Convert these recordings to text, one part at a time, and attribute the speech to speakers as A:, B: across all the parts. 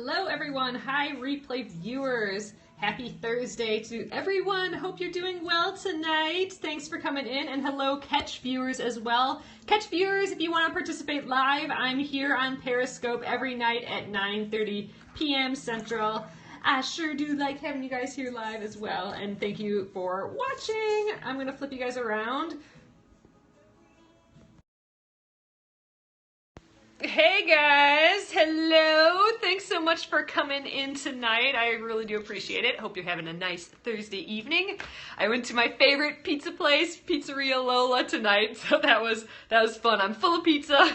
A: Hello everyone, hi replay viewers. Happy Thursday to everyone. Hope you're doing well tonight. Thanks for coming in, and hello Catch viewers as well. Catch viewers, if you want to participate live, I'm here on Periscope every night at 9:30 p.m. Central. I sure do like having you guys here live as well, and thank you for watching. I'm going to flip you guys around. Hey guys, hello. Thanks so much for coming in tonight. I really do appreciate it. Hope you're having a nice Thursday evening. I went to my favorite pizza place, Pizzeria Lola, tonight, so that was fun. I'm full of pizza. All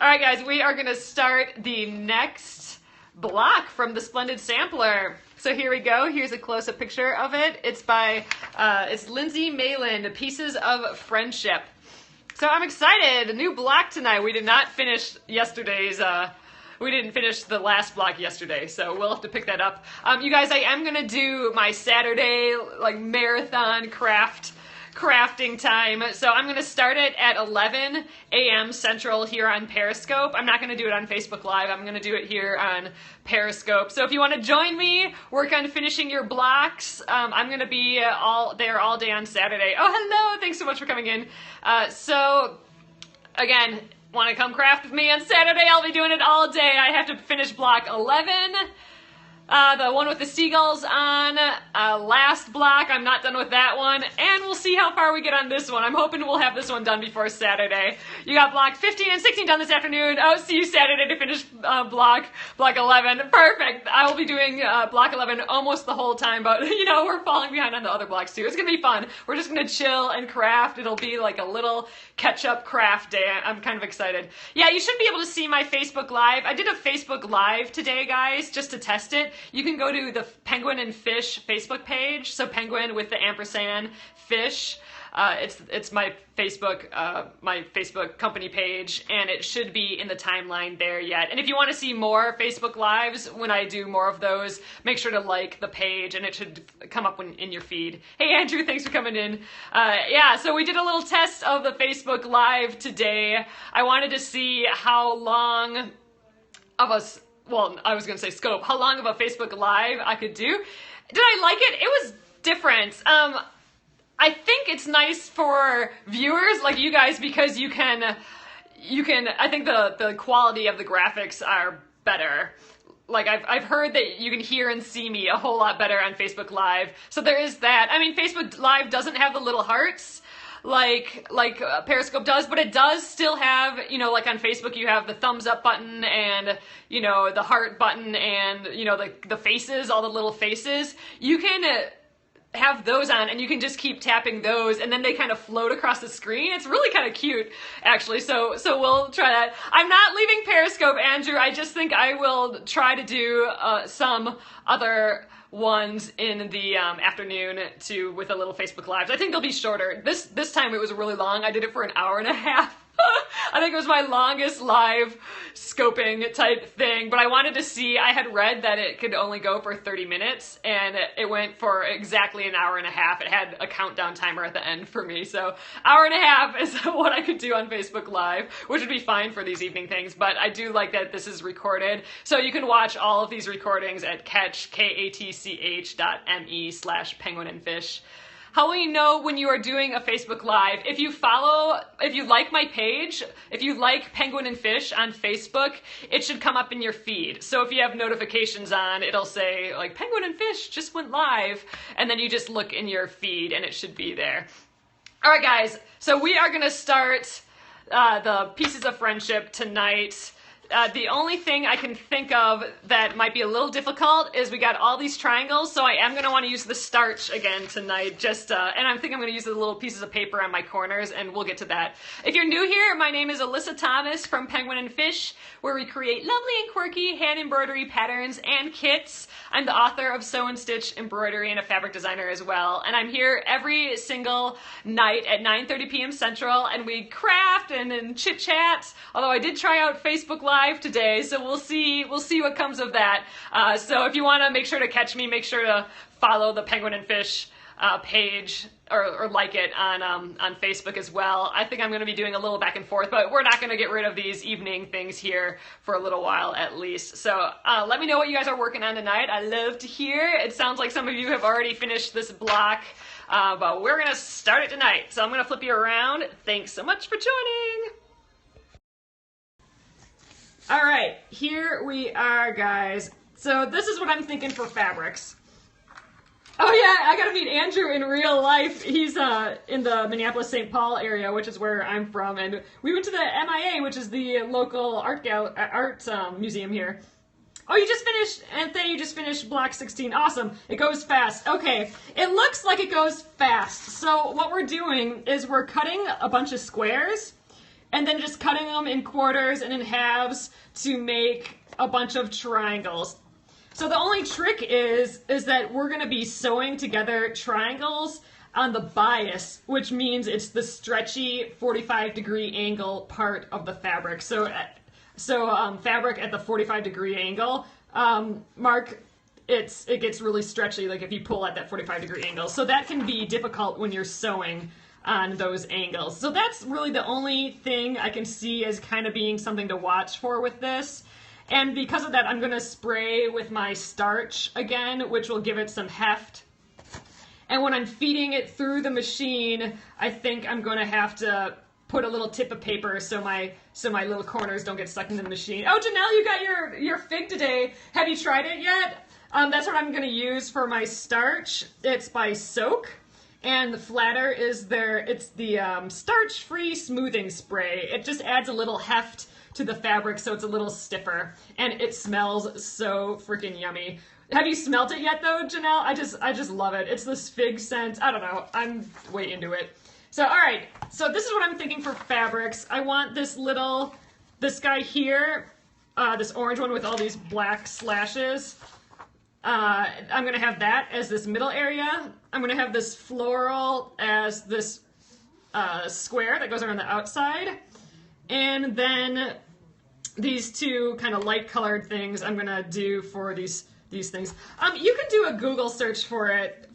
A: right guys, we are going to start the next block from the Splendid Sampler. So here we go. Here's a close-up picture of it. It's by it's Lindsay Mayland, Pieces of Friendship. So I'm excited, a new block tonight. We did not finish yesterday's, we didn't finish the last block yesterday, so we'll have to pick that up. You guys, I am gonna do my Saturday, like, marathon crafting time. So I'm gonna start it at 11 a.m. Central here on Periscope. I'm not gonna do it on Facebook Live, I'm gonna do it here on Periscope. So if you wanna join me, work on finishing your blocks, I'm gonna be there all day on Saturday. Oh, hello, thanks so much for coming in. So again, wanna come craft with me on Saturday? I'll be doing it all day. I have to finish block 11. The one with the seagulls on, last block, I'm not done with that one, and we'll see how far we get on this one. I'm hoping we'll have this one done before Saturday. You got block 15 and 16 done this afternoon. Oh, see you Saturday to finish block 11. Perfect. I will be doing block 11 almost the whole time, but you know, we're falling behind on the other blocks too. It's gonna be fun. We're just gonna chill and craft. It'll be like a little catch-up craft day. I'm kind of excited. Yeah, you should be able to see my Facebook Live. I did a Facebook Live today, guys, just to test it. You can go to the Penguin and Fish Facebook page. So Penguin with the ampersand, Fish. It's my Facebook company page, and it should be in the timeline there yet. And if you want to see more Facebook Lives when I do more of those, make sure to like the page, and it should come up in your feed. Hey Andrew, thanks for coming in. Yeah, so we did a little test of the Facebook Live today. I wanted to see how long of a I was going to say scope, how long of a Facebook Live I could do. Did I like it? It was different. I think it's nice for viewers like you guys because you can, I think the quality of the graphics are better. Like I've heard that you can hear and see me a whole lot better on Facebook Live. So there is that. I mean, Facebook Live doesn't have the little hearts like Periscope does, but it does still have, you know, like on Facebook you have the thumbs up button and, you know, the heart button and, you know, the faces, all the little faces. You can have those on and you can just keep tapping those and then they kind of float across the screen. It's really kind of cute, actually, so we'll try that. I'm not leaving Periscope, Andrew. I just think I will try to do some other ones in the afternoon too with a little Facebook Lives. I think they'll be shorter. This time it was really long. I did it for an hour and a half. I think it was my longest live scoping type thing, but I wanted to see, I had read that it could only go for 30 minutes, and it went for exactly an hour and a half. It had a countdown timer at the end for me, so hour and a half is what I could do on Facebook Live, which would be fine for these evening things, but I do like that this is recorded, so you can watch all of these recordings at katch.me/penguinandfish. How will you know when you are doing a Facebook Live? If you like my page, if you like Penguin and Fish on Facebook, it should come up in your feed. So if you have notifications on, it'll say like Penguin and Fish just went live, and then you just look in your feed and it should be there. All right, guys, so we are gonna start the Pieces of Friendship tonight. The only thing I can think of that might be a little difficult is we got all these triangles, so I am going to want to use the starch again tonight, and I think I'm going to use the little pieces of paper on my corners, and we'll get to that. If you're new here, my name is Alyssa Thomas from Penguin and Fish, where we create lovely and quirky hand embroidery patterns and kits. I'm the author of Sew and Stitch Embroidery and a fabric designer as well, and I'm here every single night at 9:30 p.m. Central, and we craft and chit-chat, although I did try out Facebook Live today, so we'll see what comes of that. So if you want to make sure to catch me, make sure to follow the Penguin and Fish page or like it on Facebook as well. I think I'm going to be doing a little back and forth, but we're not going to get rid of these evening things here for a little while at least. So let me know what you guys are working on tonight. I love to hear. It sounds like some of you have already finished this block, but we're going to start it tonight. So I'm going to flip you around. Thanks so much for joining. All right, here we are, guys. So this is what I'm thinking for fabrics. Oh yeah, I got to meet Andrew in real life. He's in the Minneapolis-St. Paul area, which is where I'm from, and we went to the MIA, which is the local art museum here. Oh, you just finished, Anthony, you just finished block 16. Awesome. It goes fast. Okay, it looks like it goes fast. So what we're doing is we're cutting a bunch of squares, and then just cutting them in quarters and in halves to make a bunch of triangles. So the only trick is that we're going to be sewing together triangles on the bias, which means it's the stretchy 45-degree angle part of the fabric. So fabric at the 45-degree angle, Mark, it gets really stretchy, like if you pull at that 45-degree angle. So that can be difficult when you're sewing on those angles. So that's really the only thing I can see as kind of being something to watch for with this. And because of that, I'm going to spray with my starch again, which will give it some heft. And when I'm feeding it through the machine, I think I'm going to have to put a little tip of paper so my little corners don't get stuck in the machine. Oh, Janelle, you got your fig today. Have you tried it yet? That's what I'm going to use for my starch. It's by Soak. And the flatter is it's the starch-free smoothing spray. It just adds a little heft to the fabric so it's a little stiffer, and it smells so freaking yummy. Have you smelt it yet though, Janelle? I just love it. It's this fig scent. I don't know. I'm way into it. So all right, so this is what I'm thinking for fabrics. I want this guy here, this orange one with all these black slashes. I'm gonna have that as this middle area. I'm gonna have this floral as this square that goes around the outside. And then these two kind of light colored things I'm gonna do for these things. You can do a Google search for it,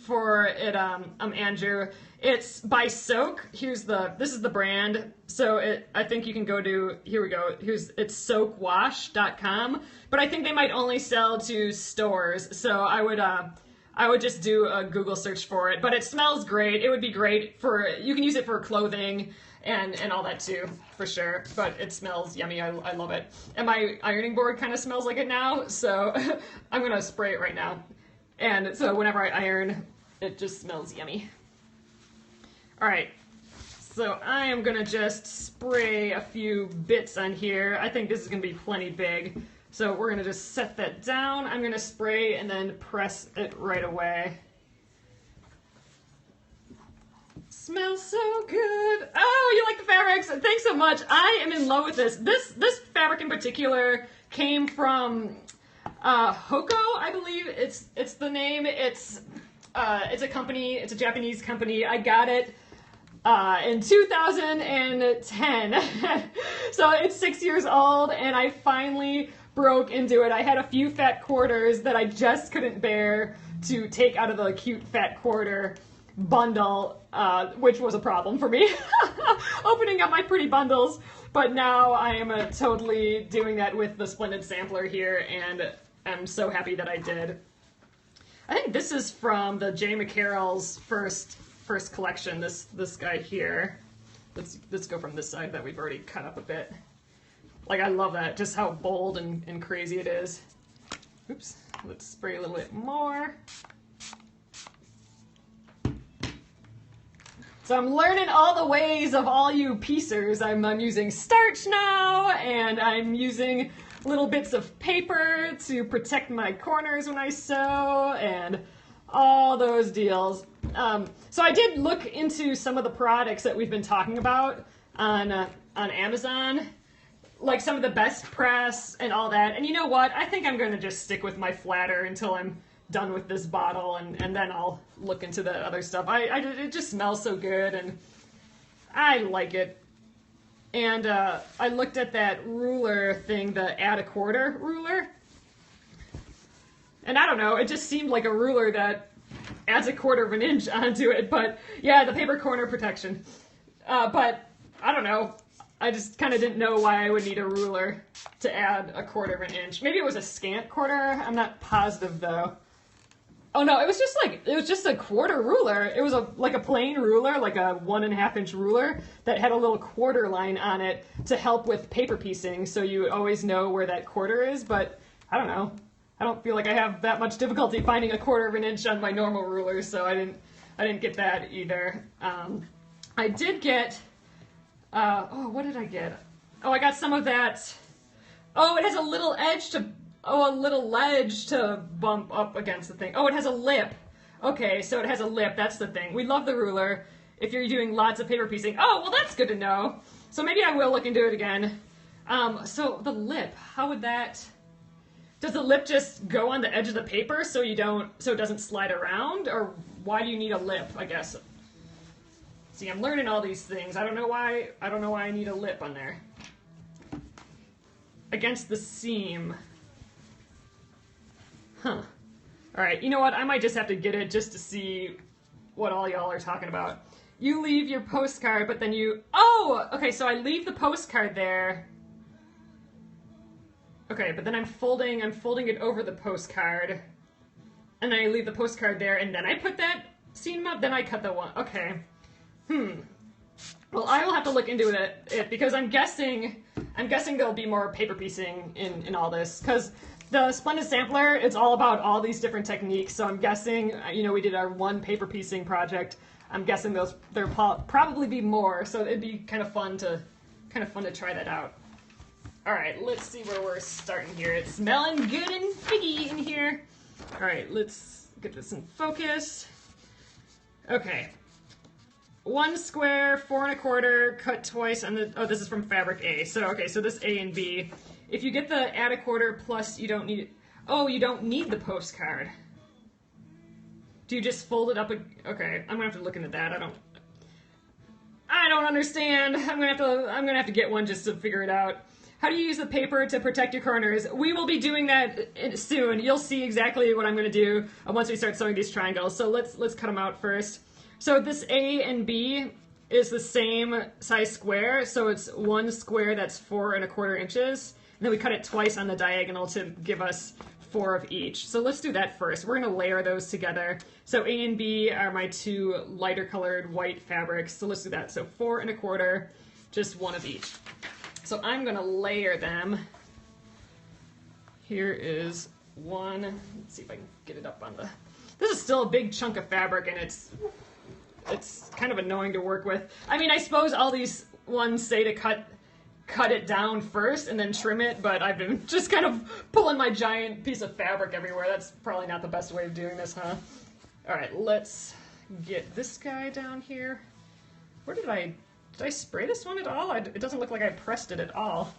A: Andrew. It's by Soak. This is the brand. So I think you can go to, here we go. It's soakwash.com. But I think they might only sell to stores. So I would just do a Google search for it. But it smells great. It would be great you can use it for clothing and all that too, for sure. But it smells yummy. I love it. And my ironing board kind of smells like it now, so I'm gonna spray it right now. And so whenever I iron, it just smells yummy. All right, so I am gonna just spray a few bits on here. I think this is gonna be plenty big. So we're gonna just set that down. I'm gonna spray and then press it right away. Smells so good. Oh, you like the fabrics? Thanks so much. I am in love with this. This fabric in particular came from Hoko, I believe it's the name. It's a company. It's a Japanese company. I got it in 2010. So it's 6 years old, and I finally broke into it. I had a few fat quarters that I just couldn't bear to take out of the cute fat quarter bundle, which was a problem for me, opening up my pretty bundles. But now I am totally doing that with the Splendid Sampler here, and I'm so happy that I did. I think this is from the J. McCarroll's first collection, this guy here. Let's go from this side that we've already cut up a bit. Like, I love that, just how bold and crazy it is. Oops, let's spray a little bit more. So I'm learning all the ways of all you piecers. I'm using starch now, and I'm using little bits of paper to protect my corners when I sew, and all those deals. So I did look into some of the products that we've been talking about on Amazon, like some of the best press and all that. And you know what? I think I'm going to just stick with my flatter until I'm done with this bottle, and then I'll look into the other stuff. It just smells so good, and I like it. And I looked at that ruler thing, the add a quarter ruler, and I don't know, it just seemed like a ruler that adds a 1/4 of an inch onto it, but yeah, the paper corner protection. But I don't know. I just kind of didn't know why I would need a ruler to add a 1/4 of an inch. Maybe it was a scant 1/4. I'm not positive though. Oh no, it was just a 1/4 ruler. It was like a plain ruler, like a 1.5 inch ruler that had a little 1/4 line on it to help with paper piecing, so you always know where that 1/4 is. But I don't know. I don't feel like I have that much difficulty finding a 1/4 of an inch on my normal ruler, so I didn't get that either. I did get. What did I get? Oh, I got some of that. Oh, it has a little edge to. Oh, a little ledge to bump up against the thing. Oh, it has a lip. Okay, so it has a lip. That's the thing. We love the ruler if you're doing lots of paper piecing. Oh, well, that's good to know. So maybe I will look into it again. So the lip, how would that... Does the lip just go on the edge of the paper so it doesn't slide around? Or why do you need a lip, I guess? See, I'm learning all these things. I don't know why I need a lip on there. Against the seam. Huh. Alright, you know what? I might just have to get it just to see what all y'all are talking about. You leave your postcard, but then you... Oh! Okay, so I leave the postcard there. Okay, but then I'm folding it over the postcard. And then I leave the postcard there, and then I put that seam up, then I cut the one. Okay. Well, I will have to look into it because I'm guessing there'll be more paper piecing in all this, because the Splendid Sampler, it's all about all these different techniques, so I'm guessing, you know, we did our one paper piecing project. I'm guessing there'll probably be more, so it'd be kind of fun to try that out. All right, let's see where we're starting here. It's smelling good and figgy in here. All right, let's get this in focus. Okay. 1 square, 4 1/4, cut twice on the, oh, this is from fabric A. So, okay, so this A and B. If you get the add a 1/4 plus, you don't need, oh, you don't need the postcard. Do you just fold it up? Okay, I'm gonna have to look into that. I don't understand. I'm gonna have to get one just to figure it out. How do you use the paper to protect your corners? We will be doing that soon. You'll see exactly what I'm gonna do once we start sewing these triangles. So let's cut them out first. So this A and B is the same size square, so it's 1 square that's 4 1/4 inches. And then we cut it twice on the diagonal to give us 4 of each. So let's do that first. We're gonna layer those together. So A and B are my 2 lighter colored white fabrics. So let's do that. So 4 1/4, just 1 of each. So I'm gonna layer them. Here is 1. Let's see if I can get it up on the... This is still a big chunk of fabric, and it's kind of annoying to work with. I mean, I suppose all these ones say to cut it down first and then trim it, but I've been just kind of pulling my giant piece of fabric everywhere. That's probably not the best way of doing this, huh? All right, let's get this guy down here. Where did I spray this one at all? It doesn't look like I pressed it at all.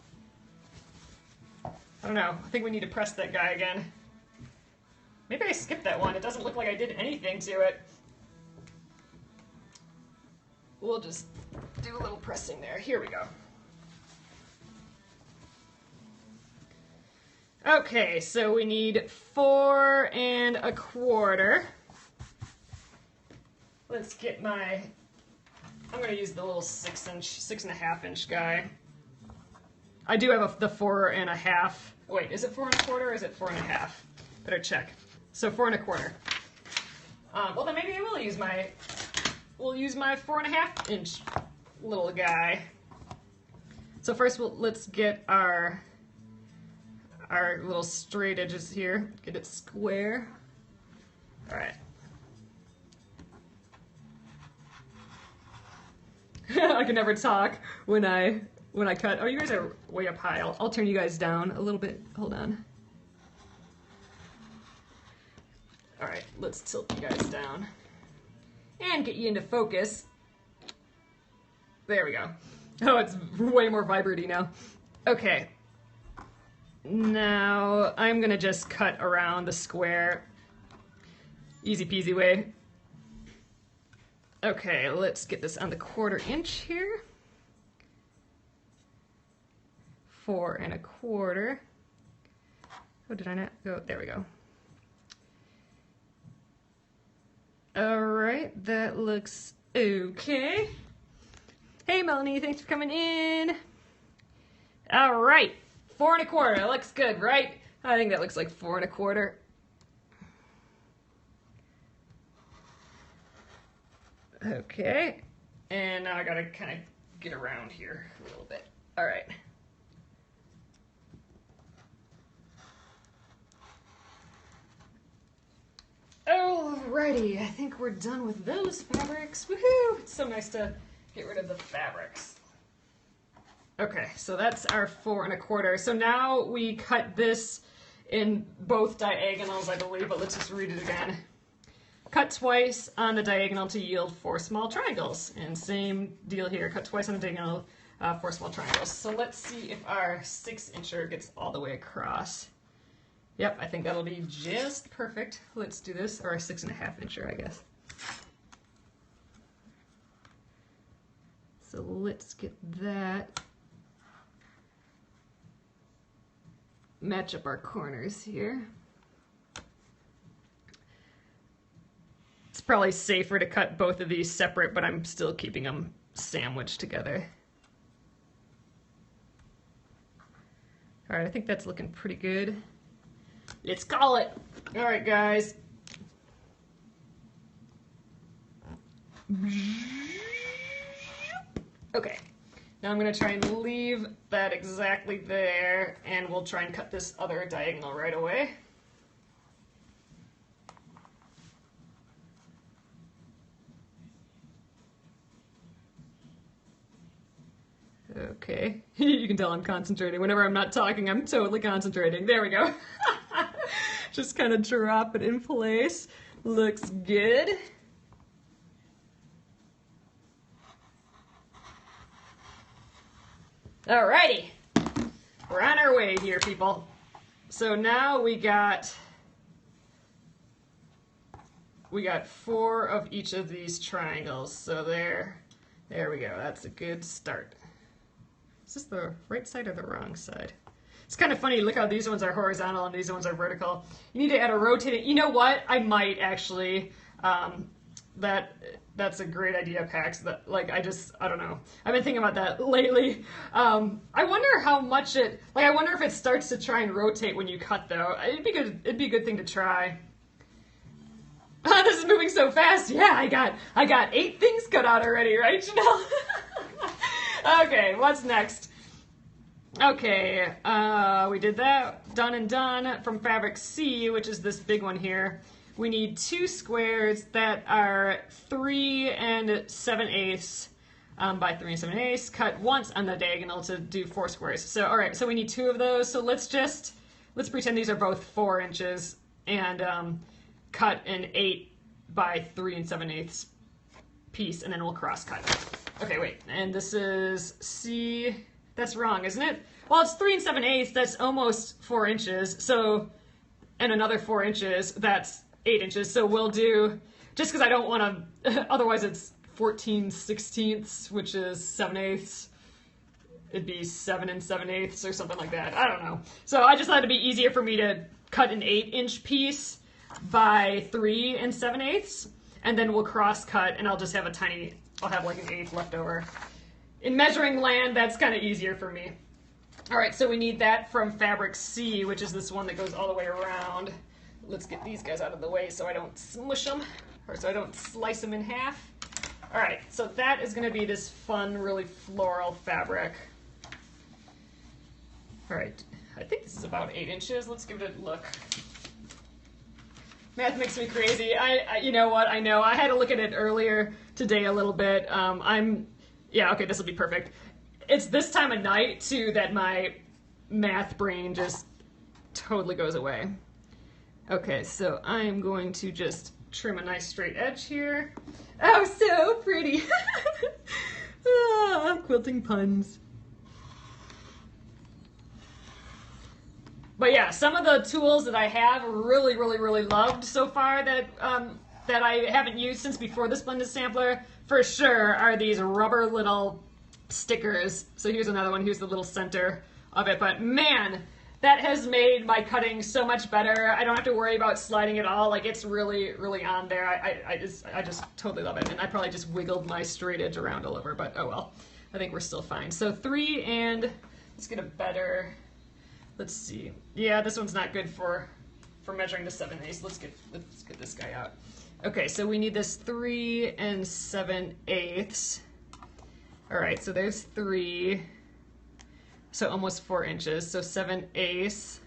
A: I don't know. I think we need to press that guy again. Maybe I skipped that one. It doesn't look like I did anything to it. We'll just do a little pressing there. Here we go. Okay, so we need 4 1/4. Let's get my... I'm going to use the little 6.5 inch guy. I do have the 4 1/2. Wait, is it 4 1/4 or is it 4 1/2? Better check. So 4 1/4. Well, then maybe I will use we'll use my 4 1/2 inch little guy. So first, let's get our little straight edges here. Get it square. All right. I can never talk when I cut. Oh, you guys are way up high. I'll turn you guys down a little bit. Hold on. All right, let's tilt you guys down and get you into focus. There we go. Oh, it's way more vibrant-y now. Okay. Now I'm gonna just cut around the square. Easy peasy way. Okay, let's get this on the 1/4 inch here. 4 1/4. Oh, did I not go? There we go. All right, that looks okay. Hey Melanie, thanks for coming in. All right, 4 1/4, that looks good, right? I think that looks like 4 1/4. Okay, and now I gotta kind of get around here a little bit. All right. Alrighty, I think we're done with those fabrics. Woohoo! It's so nice to get rid of the fabrics. Okay, so that's our 4 1/4. So now we cut this in both diagonals, I believe, but let's just read it again. Cut twice on the diagonal to yield 4 small triangles. And same deal here, cut twice on the diagonal, 4 small triangles. So let's see if our 6-incher gets all the way across. Yep, I think that'll be just perfect. Let's do this, or a 6.5-incher, I guess. So let's get that. Match up our corners here. It's probably safer to cut both of these separate, but I'm still keeping them sandwiched together. All right, I think that's looking pretty good. Let's call it. All right, guys. Okay, now I'm gonna try and leave that exactly there, and we'll try and cut this other diagonal right away. Okay, you can tell I'm concentrating. Whenever I'm not talking, I'm totally concentrating. There we go. Just kind of drop it in place. Looks good. Alrighty, we're on our way here, people. So now we got 4 of each of these triangles. So there we go. That's a good start. Is this the right side or the wrong side? It's kind of funny, look how these ones are horizontal and these ones are vertical. You need to add a rotating, you know what? I might actually, that's a great idea, Pax. That, like, I don't know. I've been thinking about that lately. I wonder how much I wonder if it starts to try and rotate when you cut though. It'd be a good thing to try. This is moving so fast. Yeah, I got 8 things cut out already, right, Janelle? Okay, what's next? Okay, we did that. Done and done. From fabric C, which is this big one here, we need 2 squares that are 3 7/8 by 3 7/8. Cut once on the diagonal to do 4 squares. So, all right, so we need 2 of those. So let's pretend these are both 4 inches and cut an 8 by 3 7/8 piece, and then we'll cross cut. Okay, wait, and this is C. That's wrong, isn't it? Well, it's 3 7/8. That's almost 4 inches. So, and another 4 inches. That's 8 inches. So we'll do, just because I don't want to. Otherwise, it's 14 16ths, which is 7/8. It'd be 7 7/8 or something like that. I don't know. So I just thought it'd be easier for me to cut an 8-inch piece by 3 7/8, and then we'll cross cut, and I'll just have I'll have like an 1/8 left over. In measuring land, that's kind of easier for me. All right, so we need that from fabric C, which is this one that goes all the way around. Let's get these guys out of the way so I don't smush them, or so I don't slice them in half. All right, so that is going to be this fun, really floral fabric. All right, I think this is about 8 inches. Let's give it a look. Math makes me crazy. You know what? I know. I had to look at it earlier today a little bit. Yeah, okay, this will be perfect. It's this time of night, too, that my math brain just totally goes away. Okay, so I'm going to just trim a nice straight edge here. Oh, so pretty. Quilting puns. But yeah, some of the tools that I have really loved so far that I haven't used since before the Splendid Sampler, for sure, are these rubber little stickers. So here's another one. Here's the little center of it. But man, that has made my cutting so much better. I don't have to worry about sliding at all. Like, it's really, really on there. I just totally love it. And I probably just wiggled my straight edge around all over, but oh well. I think we're still fine. So 3 and let's get a better, let's see. Yeah, this one's not good for measuring the 7/8. Let's get this guy out. Okay, so we need this 3 and 7/8. All right, so there's 3. So almost 4 inches, so 7/8.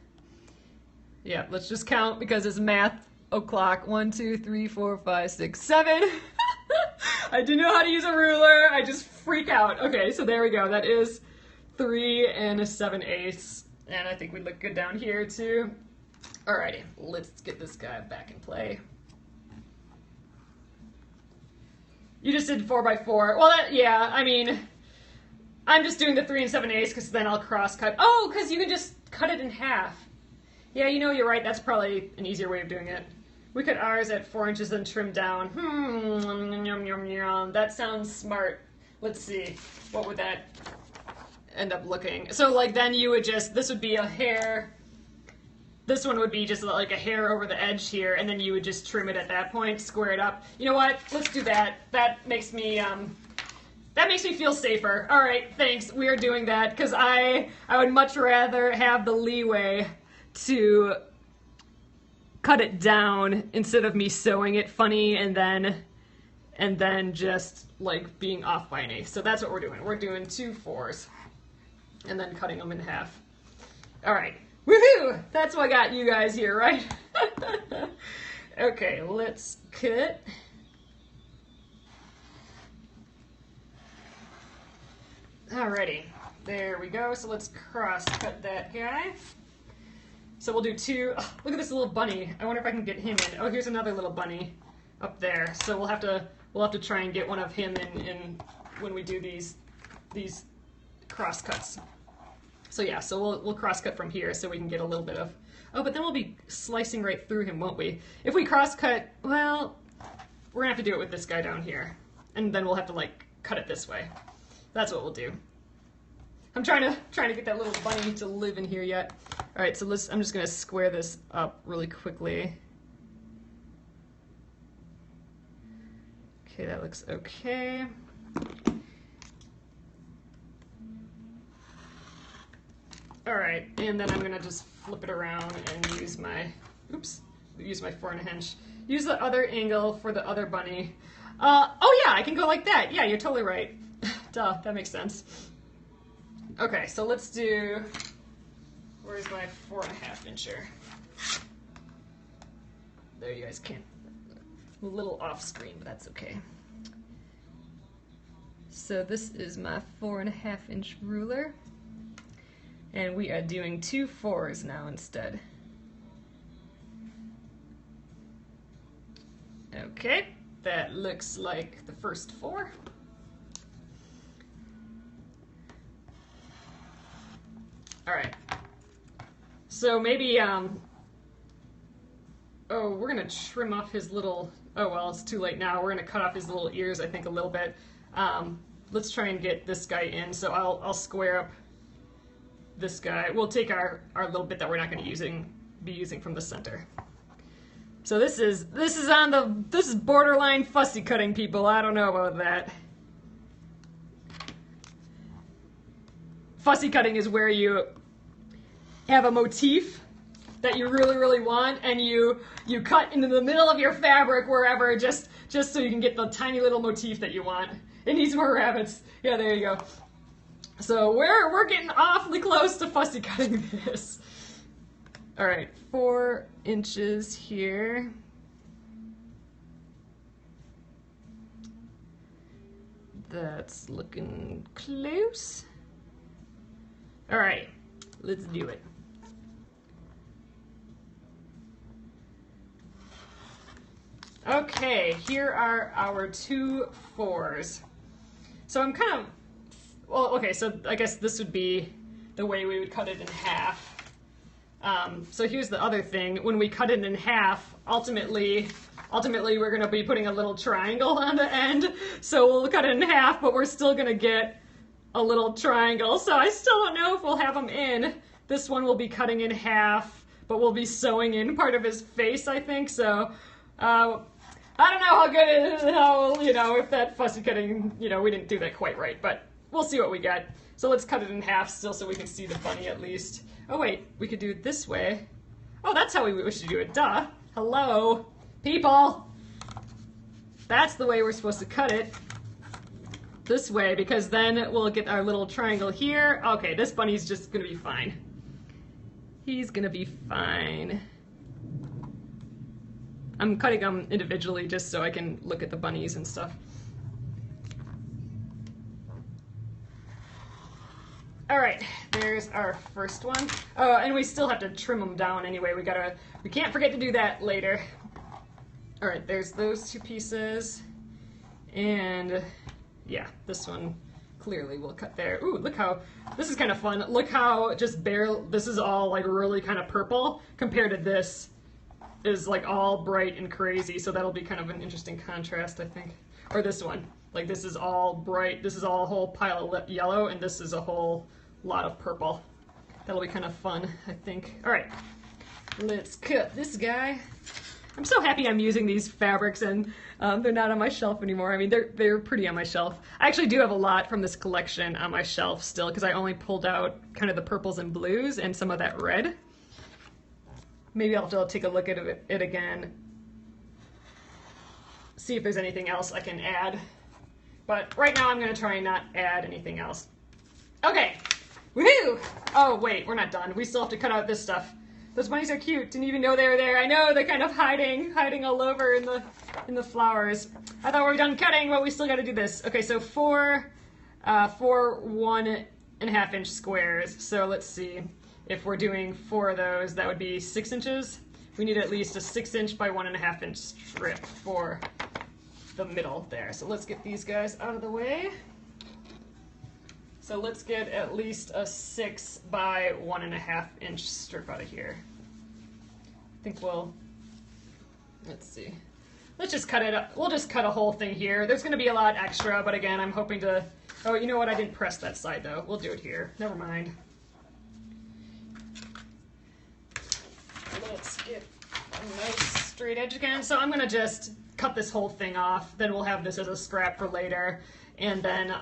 A: Yeah, let's just count because it's math o'clock. 1, 2, 3, 4, 5, 6, 7. I do know how to use a ruler. I just freak out. Okay, so there we go. That is 3 and 7/8. And I think we look good down here too. Alrighty, let's get this guy back in play. You just did 4x4. Well, yeah, I mean, I'm just doing the 3 and 7/8 because then I'll cross cut. Oh, because you can just cut it in half. Yeah, you know, you're right. That's probably an easier way of doing it. We cut ours at 4 inches and trim down. That sounds smart. Let's see. What would that end up looking? So, like, then you would just, this would be a hair. This one would be just like a hair over the edge here, and then you would just trim it at that point, square it up. You know what? Let's do that. That makes me feel safer. All right, thanks. We are doing that because I would much rather have the leeway to cut it down instead of me sewing it funny and then just like being off by an eighth. So that's what we're doing. We're doing 2 4s and then cutting them in half. All right. Woohoo! That's what got you guys here, right? Okay, let's cut. Alrighty, there we go. So let's cross cut that guy. So we'll do 2. Oh, look at this little bunny. I wonder if I can get him in. Oh, here's another little bunny up there. So we'll have to try and get one of him in when we do these cross cuts. So yeah, so we'll cross cut from here so we can get a little bit of. Oh, but then we'll be slicing right through him, won't we? If we cross cut, well, we're gonna have to do it with this guy down here, and then we'll have to like cut it this way. That's what we'll do. I'm trying to get that little bunny to live in here yet. All right, so I'm just gonna square this up really quickly. Okay, that looks okay. All right, and then I'm gonna just flip it around and use my 4.5 inch. Use the other angle for the other bunny. Oh yeah, I can go like that. Yeah, you're totally right. Duh, that makes sense. Okay, so let's do, where's my 4.5 incher? There, you guys can't, a little off screen, but that's okay. So this is my 4.5 inch ruler. And we are doing 2 4s now instead. Okay, that looks like the first 4. All right. So maybe, oh, we're gonna trim off his little, oh well, it's too late now. We're gonna cut off his little ears, I think, a little bit. Let's try and get this guy in. So I'll square up this guy. We'll take our little bit that we're not going to be using from the center. So this is borderline fussy cutting, people. I don't know about that. Fussy cutting is where you have a motif that you really, really want, and you cut into the middle of your fabric wherever, just so you can get the tiny little motif that you want. It needs more rabbits. Yeah, there you go. So we're getting awfully close to fussy cutting this. All right, 4 inches here. That's looking close. All right, let's do it. Okay, here are our 2 4s. So I'm kind of, well, okay, so I guess this would be the way we would cut it in half. So here's the other thing. When we cut it in half, ultimately we're going to be putting a little triangle on the end. So we'll cut it in half, but we're still going to get a little triangle. So I still don't know if we'll have them in This one we'll be cutting in half, but we'll be sewing in part of his face, I think. So I don't know how good it is, how, you know, if that fussy cutting, you know, we didn't do that quite right, but we'll see what we get. So let's cut it in half still so we can see the bunny at least. Oh wait, we could do it this way. Oh, that's how we wish to do it, duh. Hello, people. That's the way we're supposed to cut it. This way, because then we'll get our little triangle here. Okay, this bunny's just gonna be fine. He's gonna be fine. I'm cutting them individually just so I can look at the bunnies and stuff. All right, there's our first one. Oh, and we still have to trim them down anyway. We can't forget to do that later. All right, there's those two pieces. And yeah, this one clearly will cut there. Ooh, look how, this is kind of fun. Look how just this is all like really kind of purple compared to this is like all bright and crazy. So that'll be kind of an interesting contrast, I think. Or this one, like this is all bright. This is all a whole pile of yellow and this is a whole lot of purple. That'll be kind of fun, I think. All right, let's cut this guy. I'm so happy I'm using these fabrics and they're not on my shelf anymore. I mean, they're pretty on my shelf. I actually do have a lot from this collection on my shelf still because I only pulled out kind of the purples and blues and some of that red. Maybe I'll have to take a look at it again. See if there's anything else I can add. But right now I'm gonna try and not add anything else. Okay, woohoo! Oh wait, we're not done. We still have to cut out this stuff. Those bunnies are cute. Didn't even know they were there. I know they're kind of hiding all over in the flowers. I thought we were done cutting, but we still got to do this. Okay, so four 1.5 inch squares. So let's see. If we're doing 4 of those, that would be 6 inches. We need at least a 6 inch by 1.5 inch strip for the middle there. So let's get these guys out of the way. So let's get at least a 6 by 1.5 inch strip out of here. I think let's see. Let's just cut it up. We'll just cut a whole thing here. There's gonna be a lot extra, but again, I'm hoping to, oh, you know what? I didn't press that side though. We'll do it here. Never mind. Let's get a nice straight edge again. So I'm gonna just cut this whole thing off. Then we'll have this as a scrap for later. And then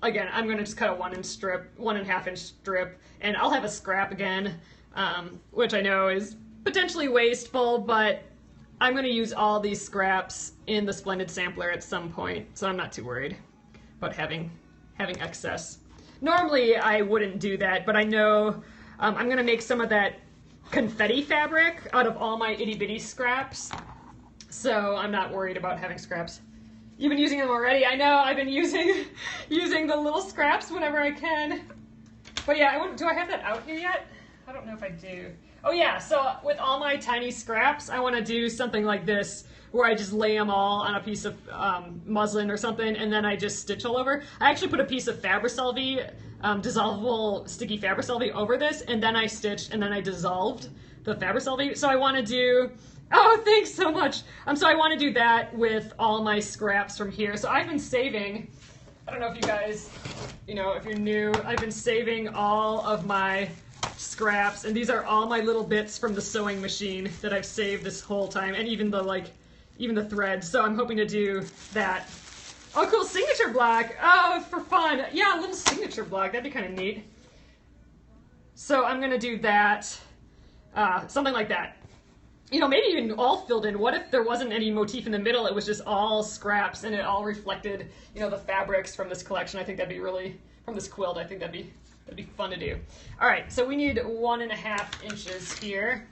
A: again, I'm going to just cut a 1.5 inch strip, and I'll have a scrap again, which I know is potentially wasteful, but I'm going to use all these scraps in the Splendid Sampler at some point, so I'm not too worried about having excess. Normally, I wouldn't do that, but I know I'm going to make some of that confetti fabric out of all my itty-bitty scraps, so I'm not worried about having scraps. You've been using them already. I know I've been using the little scraps whenever I can. But yeah, do I have that out here yet? I don't know if I do. Oh yeah, so with all my tiny scraps, I want to do something like this where I just lay them all on a piece of muslin or something, and then I just stitch all over. I actually put a piece of Fabricelli, dissolvable sticky Fabricelli over this, and then I stitched, and then I dissolved the Fabricelli. So I want to do, oh, thanks so much. So I want to do that with all my scraps from here. So I've been saving, I don't know if you guys, you know, if you're new, I've been saving all of my scraps, and these are all my little bits from the sewing machine that I've saved this whole time, and even the threads. So I'm hoping to do that. Oh, cool, signature block. Oh, for fun. Yeah, a little signature block. That'd be kind of neat. So I'm gonna do that, something like that. You know, maybe even all filled in. What if there wasn't any motif in the middle? It was just all scraps, and it all reflected, you know, the fabrics from this collection. I think that'd be really, from this quilt, I think that'd be fun to do. All right, so we need 1.5 inches here.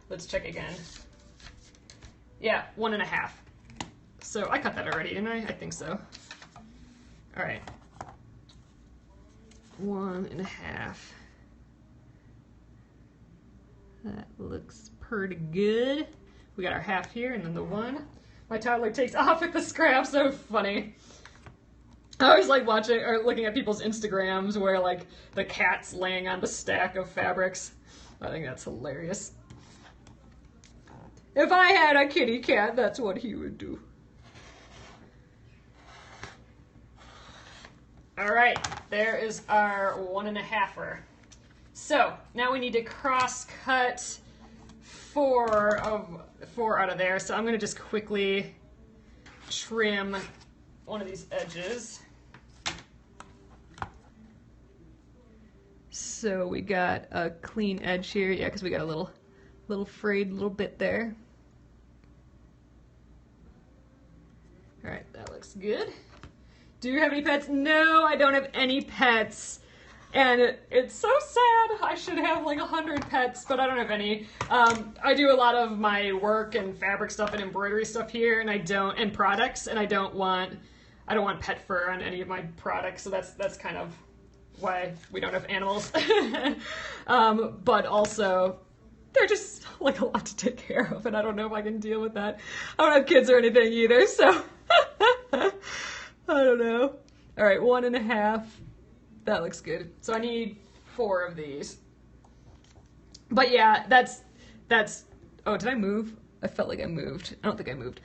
A: Let's check again. Yeah, 1.5. So I cut that already, didn't I? I think so. All right. 1.5. That looks pretty good. We got our half here and then the 1. My toddler takes off with the scraps, so funny. I always like watching or looking at people's Instagrams where like the cat's laying on the stack of fabrics. I think that's hilarious. If I had a kitty cat, that's what he would do. All right, there is our 1.5-er. So now we need to cross cut four out of there. So I'm gonna just quickly trim one of these edges. So we got a clean edge here, yeah, because we got a little frayed little bit there. All right, that looks good. Do you have any pets? No, I don't have any pets. And it's so sad. I should have like 100 pets, but I don't have any. I do a lot of my work and fabric stuff and embroidery stuff here, and and products, and I don't want pet fur on any of my products, so that's kind of why we don't have animals. But also, they're just like a lot to take care of, and I don't know if I can deal with that. I don't have kids or anything either, so I don't know. All right, 1.5. That looks good. So I need 4 of these. But yeah, that's, oh, did I move? I felt like I moved. I don't think I moved.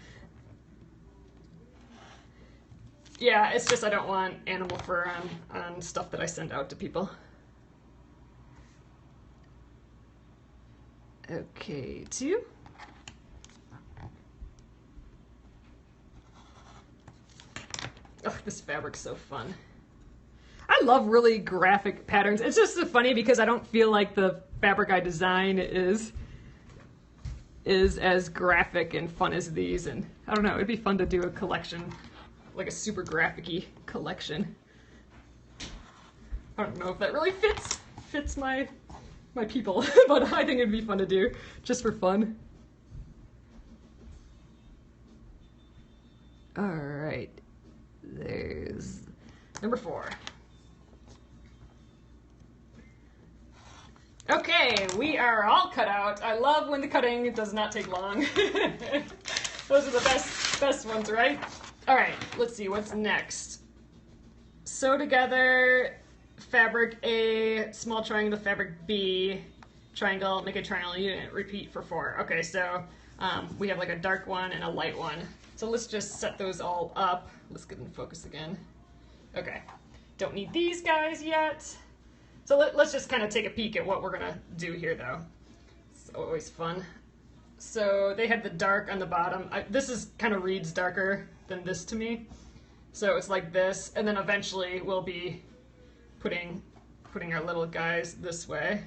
A: Yeah, it's just I don't want animal fur on stuff that I send out to people. Okay, 2. Oh, this fabric's so fun. I love really graphic patterns. It's just so funny because I don't feel like the fabric I design is as graphic and fun as these, and I don't know, it'd be fun to do a collection, like a super graphic-y collection. I don't know if that really fits my people, but I think it'd be fun to do, just for fun. All right, there's number 4. Okay, we are all cut out. I love when the cutting does not take long. Those are the best ones, right? All right, let's see, what's next? Sew together fabric A, small triangle to fabric B, triangle, make a triangle unit, repeat for 4. Okay, so we have like a dark one and a light one. So let's just set those all up. Let's get in focus again. Okay, don't need these guys yet. So let's just kind of take a peek at what we're gonna do here though. It's always fun. So they had the dark on the bottom. This is kind of reads darker than this to me. So it's like this, and then eventually we'll be putting our little guys this way.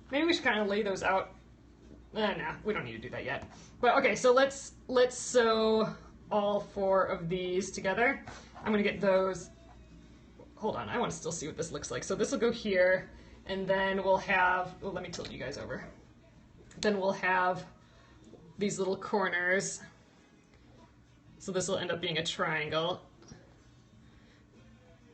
A: Maybe we should kind of lay those out. Nah, we don't need to do that yet. But okay, so let's sew all 4 of these together. I'm gonna get those. Hold on, I want to still see what this looks like. So this will go here, and then we'll have, oh, let me tilt you guys over. Then we'll have these little corners. So this will end up being a triangle.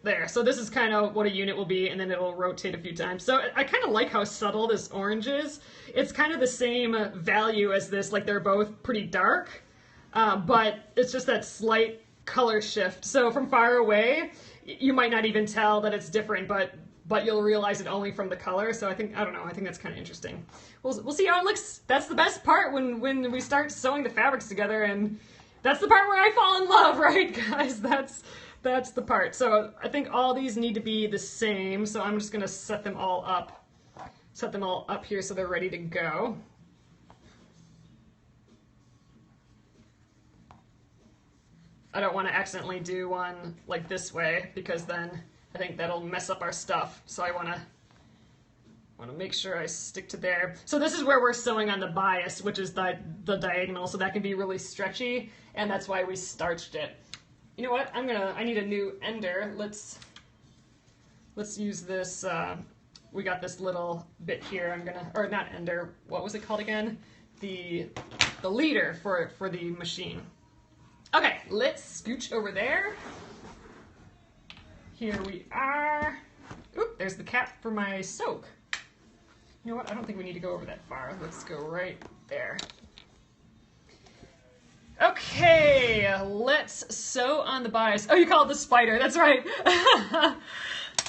A: There, so this is kind of what a unit will be, and then it'll rotate a few times. So I kind of like how subtle this orange is. It's kind of the same value as this, like they're both pretty dark, but it's just that slight color shift. So from far away, you might not even tell that it's different, but you'll realize it only from the color. So I think that's kind of interesting. We'll see how it looks. That's the best part when we start sewing the fabrics together, and that's the part where I fall in love, right, guys? That's the part. So I think all these need to be the same. So I'm just gonna set them all up here so they're ready to go. I don't want to accidentally do one like this way, because then I think that'll mess up our stuff. So I want to make sure I stick to there. So this is where we're sewing on the bias, which is the diagonal, so that can be really stretchy, and that's why we starched it. You know what? I need a new ender. Let's use this. We got this little bit here. Or not ender. What was it called again? The leader for the machine. Okay, let's scooch over there. Here we are. Oop, there's the cap for my soak. You know what? I don't think we need to go over that far. Let's go right there. Okay, let's sew on the bias. Oh, you call it the spider. That's right.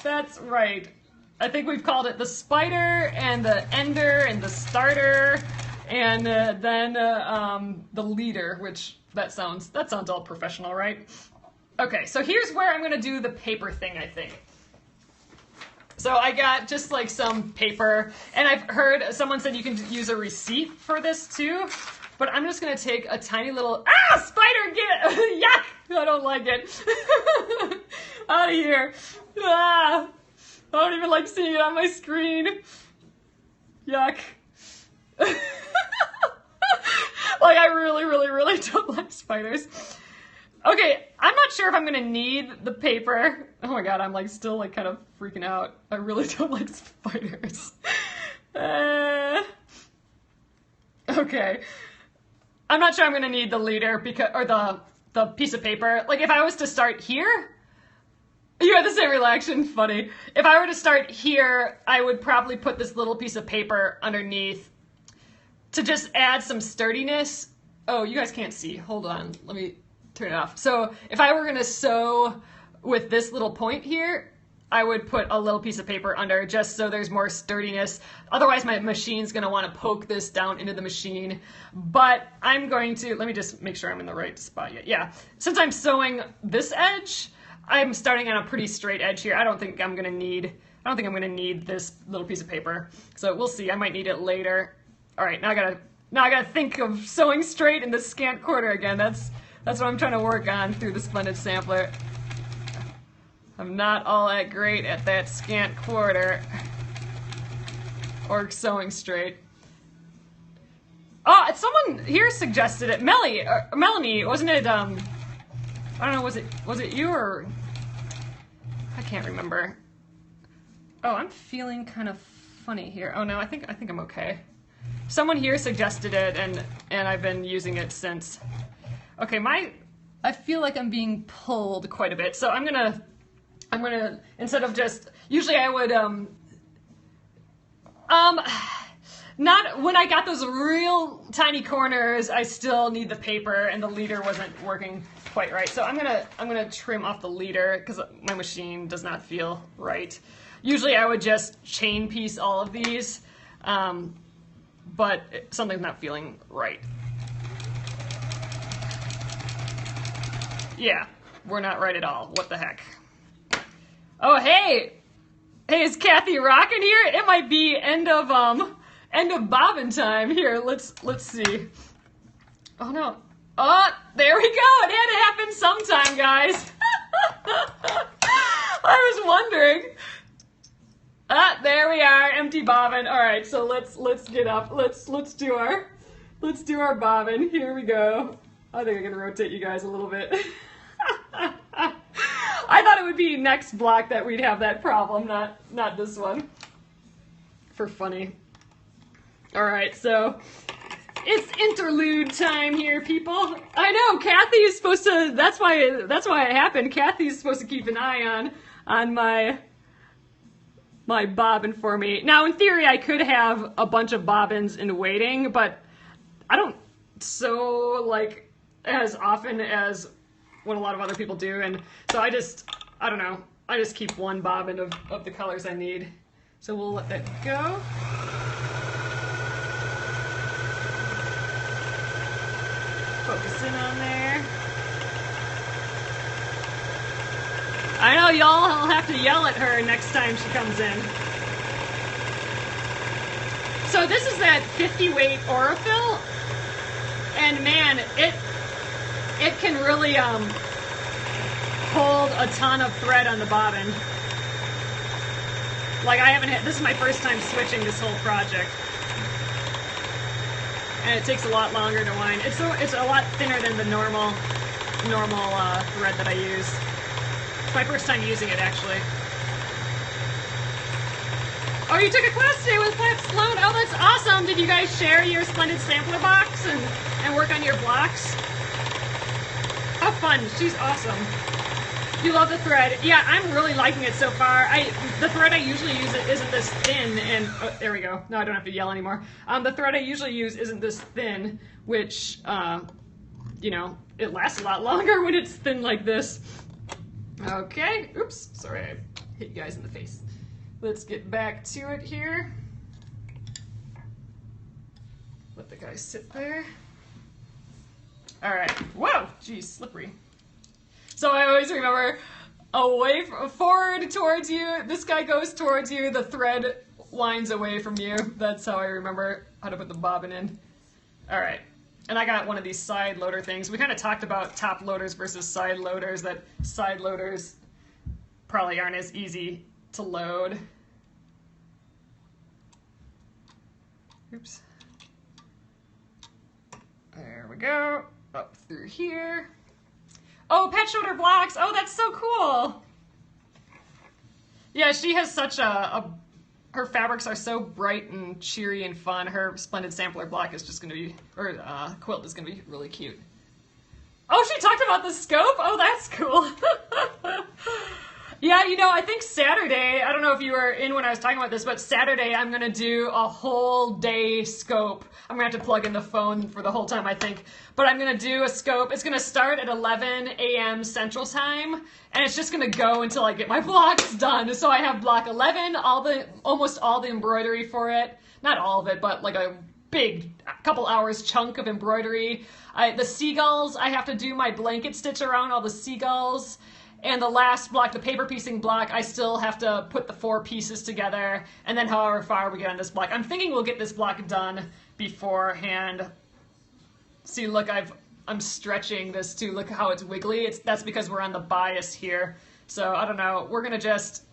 A: That's right. I think we've called it the spider and the ender and the starter and then the leader, which that sounds all professional, right? Okay, so here's where I'm gonna do the paper thing, I think. So I got just like some paper, and I've heard someone said you can use a receipt for this too, but I'm just gonna take a tiny little, spider, get it, yuck, I don't like it, out of here, I don't even like seeing it on my screen, yuck. Like, I really, really, really don't like spiders. Okay, I'm not sure if I'm gonna need the paper. Oh my god, I'm like still like kind of freaking out. I really don't like spiders. Okay. I'm not sure I'm gonna need the leader because, or the piece of paper. Like, if I was to start here, you had the same reaction, funny. If I were to start here, I would probably put this little piece of paper underneath to just add some sturdiness. Oh, you guys can't see. Hold on. Let me turn it off. So if I were going to sew with this little point here, I would put a little piece of paper under just so there's more sturdiness. Otherwise, my machine's going to want to poke this down into the machine. But I'm going to, let me just make sure I'm in the right spot yet. Yeah. Since I'm sewing this edge, I'm starting on a pretty straight edge here. I don't think I'm going to need this little piece of paper. So we'll see. I might need it later. All right, now I gotta think of sewing straight in the scant quarter again. That's what I'm trying to work on through the Splendid Sampler. I'm not all that great at that scant quarter or sewing straight. Oh, someone here suggested it. Melanie, wasn't it? I don't know. Was it you or I can't remember. Oh, I'm feeling kind of funny here. Oh no, I think I'm okay. Someone here suggested it, and I've been using it since. Okay, I feel like I'm being pulled quite a bit, so I'm gonna instead of just, usually I would not when I got those real tiny corners, I still need the paper, and the leader wasn't working quite right. So I'm gonna trim off the leader because my machine does not feel right. Usually I would just chain piece all of these. But something's not feeling right. Yeah, we're not right at all. What the heck? Oh, hey! Hey, is Kathy rocking here? It might be end of bobbin time here. Let's see. Oh no. Oh, there we go. It had to happen sometime, guys. I was wondering. There we are, empty bobbin. All right, so let's get up. Let's do our bobbin. Here we go. I think I can rotate you guys a little bit. I thought it would be next block that we'd have that problem, not this one. For funny. All right, so it's interlude time here, people. I know Kathy is supposed to. That's why it happened. Kathy's supposed to keep an eye on my bobbin for me. Now, in theory, I could have a bunch of bobbins in waiting, but I don't sew like as often as what a lot of other people do, and so I don't know, I just keep one bobbin of the colors I need. So we'll let that go. Focus in on there. I know y'all will have to yell at her next time she comes in. So this is that 50 weight Aurifil, and man, it can really hold a ton of thread on the bobbin. Like this is my first time switching this whole project, and it takes a lot longer to wind. It's a lot thinner than the normal thread that I use. It's my first time using it, actually. Oh, you took a class today with Pat Sloan. Oh, that's awesome. Did you guys share your Splendid Sampler box and work on your blocks? How fun. She's awesome. You love the thread. Yeah, I'm really liking it so far. The thread I usually use isn't this thin, and there we go. No, I don't have to yell anymore. The thread I usually use isn't this thin, which, you know, it lasts a lot longer when it's thin like this. Okay, oops, sorry, I hit you guys in the face. Let's get back to it here. Let the guy sit there. All right, whoa, geez, slippery. So I always remember forward towards you. This guy goes towards you. The thread winds away from you. That's how I remember how to put the bobbin in. All right. And I got one of these side loader things. We kind of talked about top loaders versus side loaders, that side loaders probably aren't as easy to load. Oops. There we go. Up through here. Oh, pet shoulder blocks. Oh, that's so cool. Yeah, she has such her fabrics are so bright and cheery and fun. Her Splendid Sampler block is just going to be, or quilt is going to be really cute. Oh, she talked about the scope? Oh, that's cool. Yeah, you know, I think Saturday, I don't know if you were in when I was talking about this, but Saturday I'm going to do a whole day scope. I'm going to have to plug in the phone for the whole time, I think. But I'm going to do a scope. It's going to start at 11 a.m. Central Time, and it's just going to go until I get my blocks done. So I have block 11, almost all the embroidery for it. Not all of it, but like a big couple hours chunk of embroidery. The seagulls, I have to do my blanket stitch around all the seagulls. And the last block, the paper piecing block, I still have to put the 4 pieces together, and then however far we get on this block. I'm thinking we'll get this block done beforehand. See, look, I'm stretching this too. Look how it's wiggly. That's because we're on the bias here. So I don't know. We're gonna just,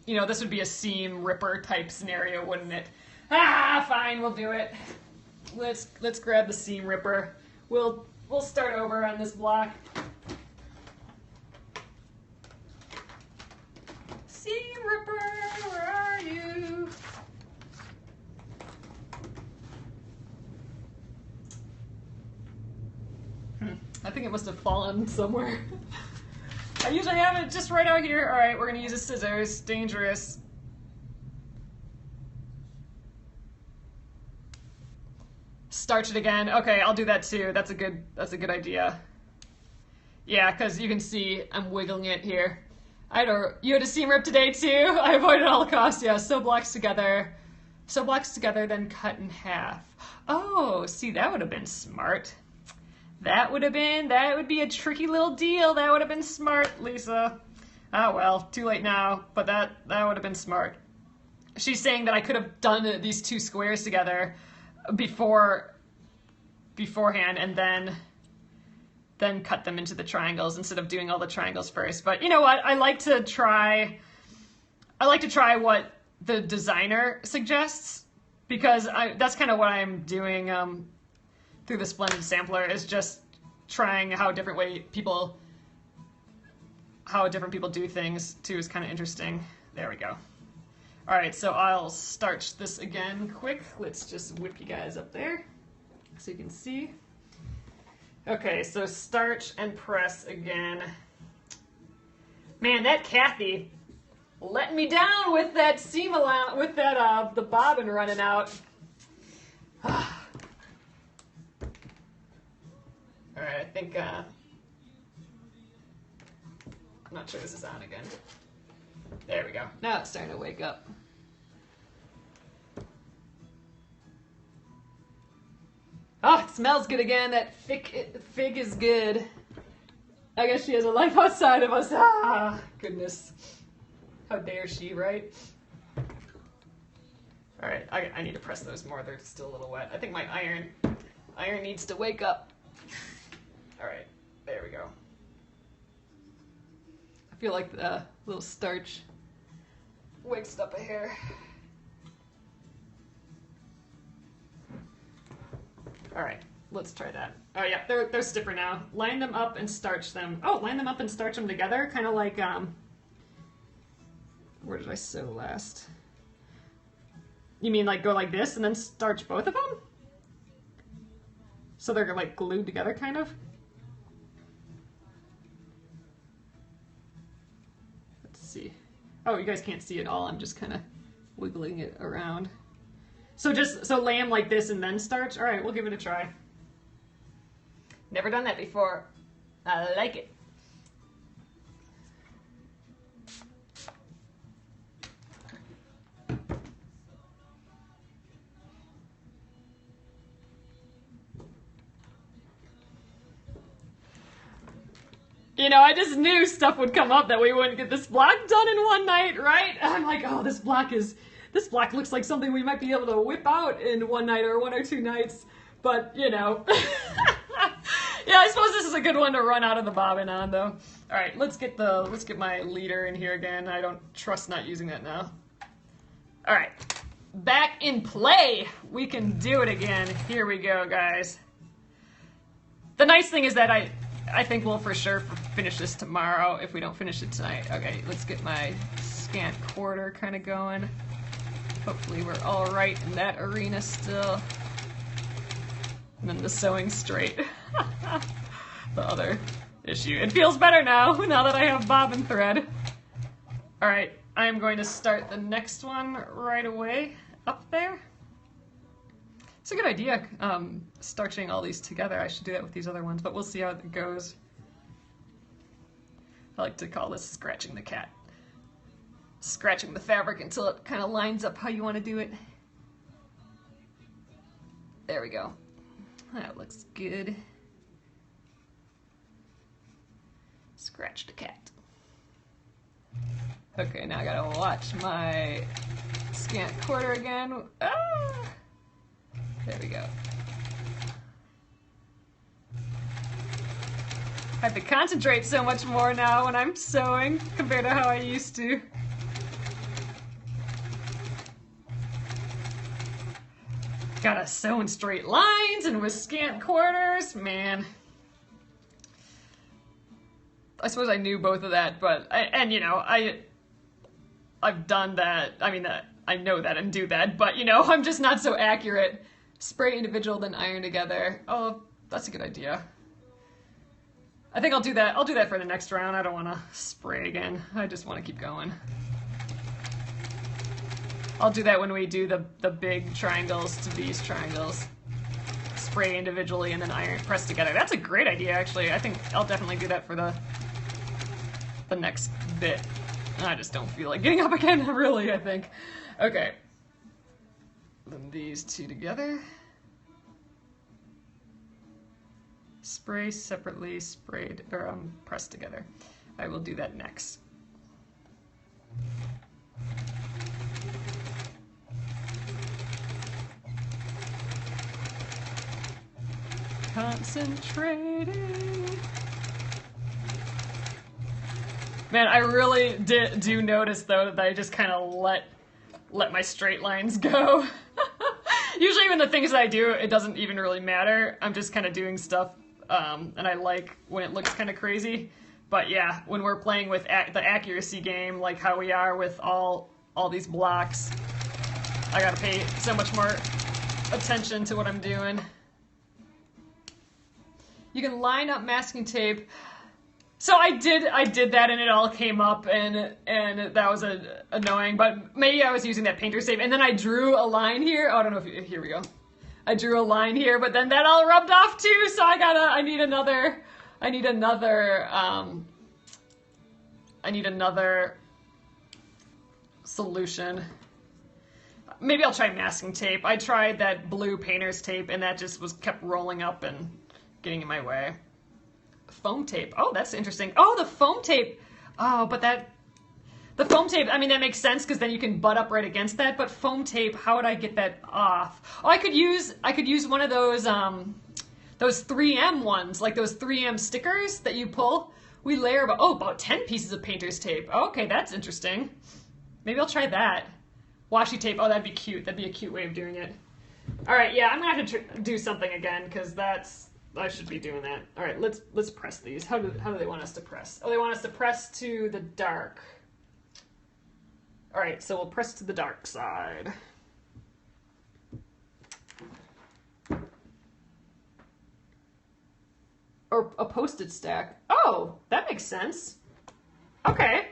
A: you know, this would be a seam ripper type scenario, wouldn't it? Ah, fine, we'll do it. Let's grab the seam ripper. We'll start over on this block. Seam ripper, where are you? I think it must have fallen somewhere. I usually have it just right out here. All right, we're gonna use a scissors. Dangerous. Starch it again. Okay, I'll do that too. That's a good idea. Yeah, because you can see I'm wiggling it here. You had a seam rip today too? I avoided at all costs. Yeah, sew blocks together, then cut in half. Oh, see, that would have been smart. That would be a tricky little deal. That would have been smart, Lisa. Oh well, too late now, but that would have been smart. She's saying that I could have done these 2 squares together beforehand and then cut them into the triangles instead of doing all the triangles first. But you know what? I like to try what the designer suggests, because that's kind of what I'm doing through the Splendid Sampler, is just trying how different people do things too is kind of interesting. There we go. All right, so I'll starch this again quick. Let's just whip you guys up there so you can see. Okay, so starch and press again. Man, that Kathy let me down with that seam allowance, with that the bobbin running out. All right, I think I'm not sure this is on again. There we go. Now it's starting to wake up. Oh, it smells good again. That fig is good. I guess she has a life outside of us. Ah, goodness. How dare she, right? All right, I need to press those more. They're still a little wet. I think my iron needs to wake up. All right, there we go. I feel like the little starch wakes up a hair. All right, let's try that. Oh yeah, they're stiffer now. Line them up and starch them. Oh, line them up and starch them together, kind of like, where did I sew last? You mean like go like this and then starch both of them? So they're like glued together, kind of? Let's see. Oh, you guys can't see it all. I'm just kind of wiggling it around. So lay them like this and then starch? All right, we'll give it a try. Never done that before. I like it. You know, I just knew stuff would come up that we wouldn't get this block done in one night, right? And I'm like, oh, this block looks like something we might be able to whip out in one night or 1 or 2 nights. But, you know. Yeah, I suppose this is a good one to run out of the bobbin on, though. All right, let's get my leader in here again. I don't trust not using that now. All right, back in play. We can do it again. Here we go, guys. The nice thing is that I think we'll for sure finish this tomorrow if we don't finish it tonight. Okay, let's get my scant quarter kind of going. Hopefully we're all right in that arena still. And then the sewing straight. The other issue. It feels better now that I have bobbin thread. Alright, I am going to start the next one right away up there. It's a good idea, starching all these together. I should do that with these other ones, but we'll see how it goes. I like to call this scratching the cat. Scratching the fabric until it kind of lines up how you want to do it. There we go. That looks good. Scratch the cat. Okay, now I gotta watch my scant quarter again. Ah! There we go. I have to concentrate so much more now when I'm sewing compared to how I used to. Gotta sew in straight lines and with scant quarters, man. I suppose I knew both of that, but you know, I've done that. I mean, I know that and do that, but you know, I'm just not so accurate. Spray individual, then iron together. Oh, that's a good idea. I think I'll do that. I'll do that for the next round. I don't want to spray again. I just want to keep going. I'll do that when we do the big triangles to these triangles. Spray individually and then iron press together. That's a great idea, actually. I think I'll definitely do that for the next bit. I just don't feel like getting up again, really, I think. Okay. Then these two together. Spray separately, sprayed, or pressed together. I will do that next. Concentrating. Man, I really do notice though that I just kind of let my straight lines go. Usually even the things that I do, it doesn't even really matter. I'm just kind of doing stuff, and I like when it looks kind of crazy. But yeah, when we're playing with the accuracy game, like how we are with all these blocks, I gotta pay so much more attention to what I'm doing. You can line up masking tape. So I did that and it all came up and that was annoying, but maybe I was using that painter's tape and then I drew a line here. Oh, I don't know if here we go. I drew a line here, but then that all rubbed off too, so I need another solution. Maybe I'll try masking tape. I tried that blue painter's tape and that just kept rolling up and getting in my way. Foam tape. Oh, that's interesting. Oh, the foam tape. Oh, but the foam tape, I mean, that makes sense because then you can butt up right against that, but foam tape, how would I get that off? Oh, I could use one of those 3M ones, like those 3M stickers that you pull. We layer about 10 pieces of painter's tape. Oh, okay, that's interesting. Maybe I'll try that. Washi tape. Oh, that'd be cute. That'd be a cute way of doing it. All right, yeah, I'm gonna have to do something again because I should be doing that. All right, let's press these. How do they want us to press? Oh, they want us to press to the dark. All right, so we'll press to the dark side. Or a post-it stack. Oh, that makes sense. Okay,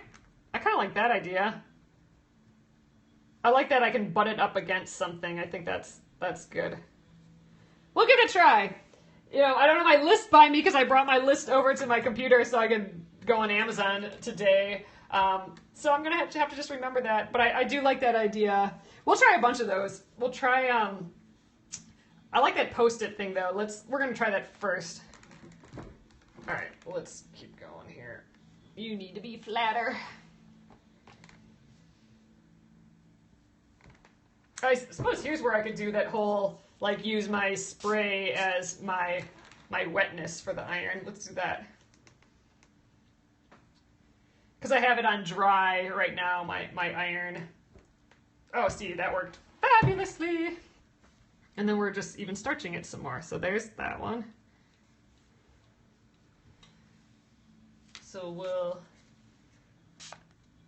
A: I kind of like that idea. I like that I can butt it up against something. I think that's good. We'll give it a try. You know, I don't have my list by me because I brought my list over to my computer so I can go on Amazon today. So I'm going to have to just remember that. But I do like that idea. We'll try a bunch of those. We'll try, I like that post-it thing though. We're going to try that first. All right, let's keep going here. You need to be flatter. I suppose here's where I could do that whole, like, use my spray as my wetness for the iron. Let's do that. Because I have it on dry right now, my iron. Oh, see, that worked fabulously. And then we're just even starching it some more. So there's that one. So we'll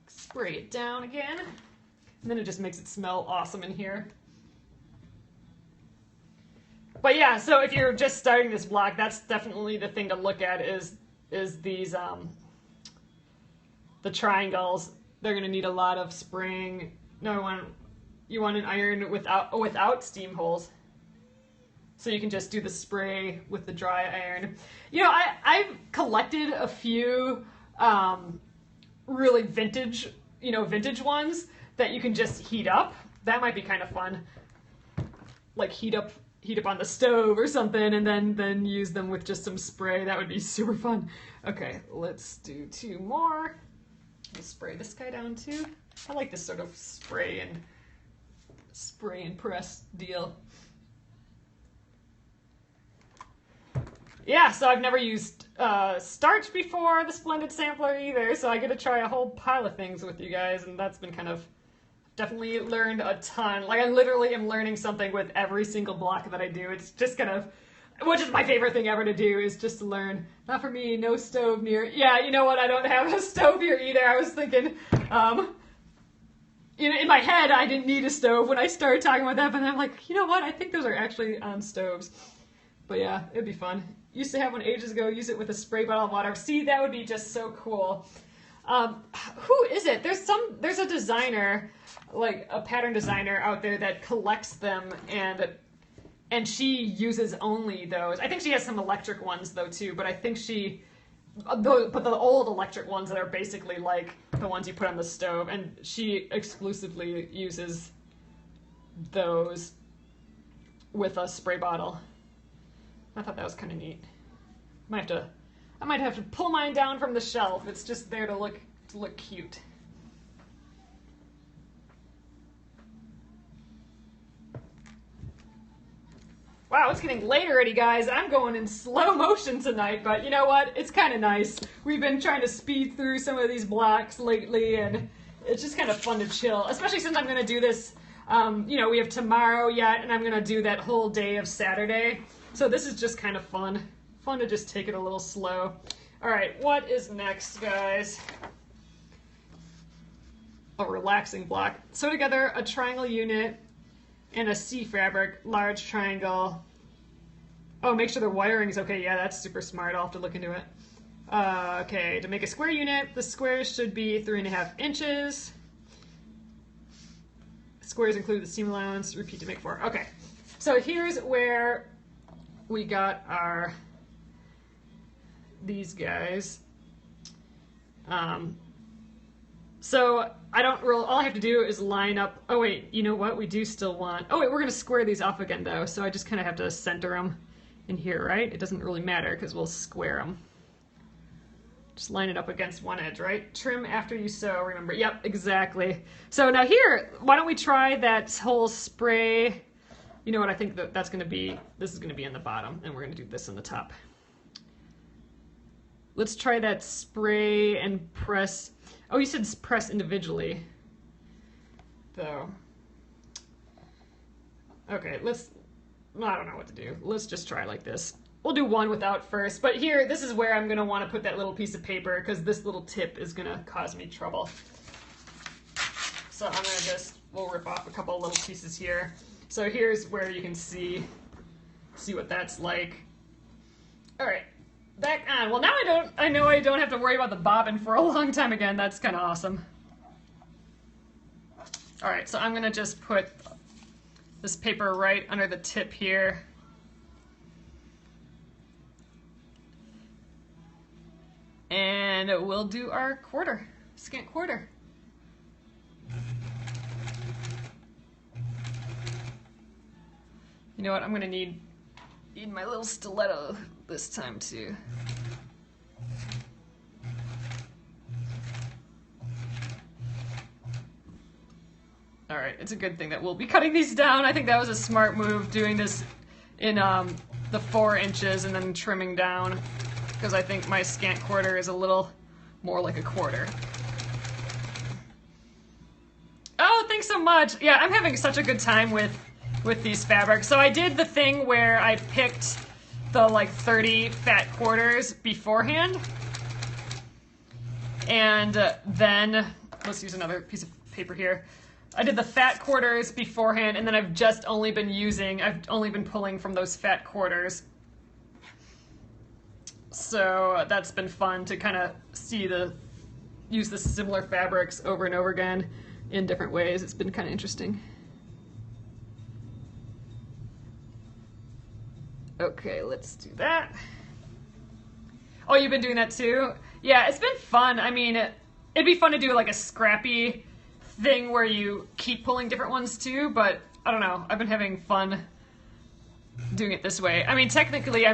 A: spray it down again. And then it just makes it smell awesome in here. But yeah, so if you're just starting this block, that's definitely the thing to look at is these the triangles. They're going to need a lot of spraying. No, you want an iron without steam holes. So you can just do the spray with the dry iron. You know, I've collected a few really vintage ones that you can just heat up. That might be kind of fun. Like heat up on the stove or something, and then use them with just some spray. That would be super fun. Okay, let's do 2 more. We'll spray this guy down too. I like this sort of spray and press deal. Yeah, so I've never used starch before the Splendid Sampler either, so I get to try a whole pile of things with you guys, and that's been kind of, definitely learned a ton. Like, I literally am learning something with every single block that I do. It's just kind of, which is my favorite thing ever to do, is just to learn. Not for me, no stove near. Yeah, you know what, I don't have a stove here either. I was thinking, you know, in my head, I didn't need a stove when I started talking about that, but I'm like, you know what, I think those are actually on stoves. But yeah, it'd be fun. Used to have one ages ago, use it with a spray bottle of water. See, that would be just so cool. Who is it? There's a designer, like a pattern designer out there that collects them, and she uses only those. I think she has some electric ones though too, but I think but the old electric ones that are basically like the ones you put on the stove, and she exclusively uses those with a spray bottle. I thought that was kind of neat. I might have to pull mine down from the shelf. It's just there to look cute. Wow, it's getting late already, guys. I'm going in slow motion tonight, but you know what? It's kind of nice. We've been trying to speed through some of these blocks lately, and it's just kind of fun to chill, especially since I'm going to do this, you know, we have tomorrow yet, and I'm going to do that whole day of Saturday. So this is just kind of fun. Fun to just take it a little slow. All right, what is next, guys? A relaxing block. Sew together a triangle unit and a C fabric, large triangle. Oh, make sure the wiring is okay. Yeah, that's super smart. I'll have to look into it. Okay, to make a square unit, the squares should be 3.5 inches. Squares include the seam allowance. Repeat to make 4. Okay, so here's where we got these guys. So all I have to do is line up. Oh wait, you know what? We do still want, oh wait, we're gonna square these off again though. So I just kind of have to center them in here, right? It doesn't really matter because we'll square them. Just line it up against one edge, right? Trim after you sew, remember. Yep, exactly. So now here, why don't we try that whole spray? You know what, I think that's gonna be, this is gonna be in the bottom, and we're gonna do this in the top. Let's try that spray and press. Oh, you said press individually, though. Okay, I don't know what to do. Let's just try like this. We'll do one without first, but here, this is where I'm gonna wanna put that little piece of paper because this little tip is gonna cause me trouble. So I'm gonna we'll rip off a couple little pieces here. So here's where you can see what that's like. All right. Back on. Well, now I know I don't have to worry about the bobbin for a long time again. That's kind of awesome. All right, so I'm going to just put this paper right under the tip here. And we'll do our quarter, scant quarter. You know what? I'm going to need my little stiletto this time too. Alright, it's a good thing that we'll be cutting these down. I think that was a smart move, doing this in the 4 inches and then trimming down, because I think my scant quarter is a little more like a quarter. Oh, thanks so much. Yeah, I'm having such a good time with these fabrics. So I did the thing where I picked the like 30 fat quarters beforehand. And then, let's use another piece of paper here. I did the fat quarters beforehand, and then I've only been pulling from those fat quarters. So that's been fun to kind of use the similar fabrics over and over again in different ways. It's been kind of interesting. Okay, let's do that. Oh, you've been doing that too? Yeah, it's been fun. I mean, it'd be fun to do like a scrappy thing where you keep pulling different ones too, but I don't know. I've been having fun doing it this way. I mean, technically,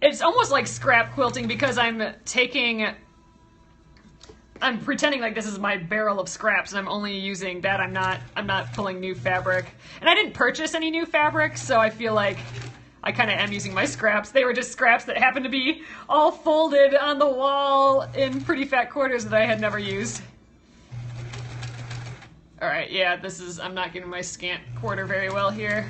A: it's almost like scrap quilting, because I'm pretending like this is my barrel of scraps and I'm only using that. I'm not pulling new fabric. And I didn't purchase any new fabric, so I feel like I kind of am using my scraps. They were just scraps that happened to be all folded on the wall in pretty fat quarters that I had never used. Alright, yeah, I'm not getting my scant quarter very well here.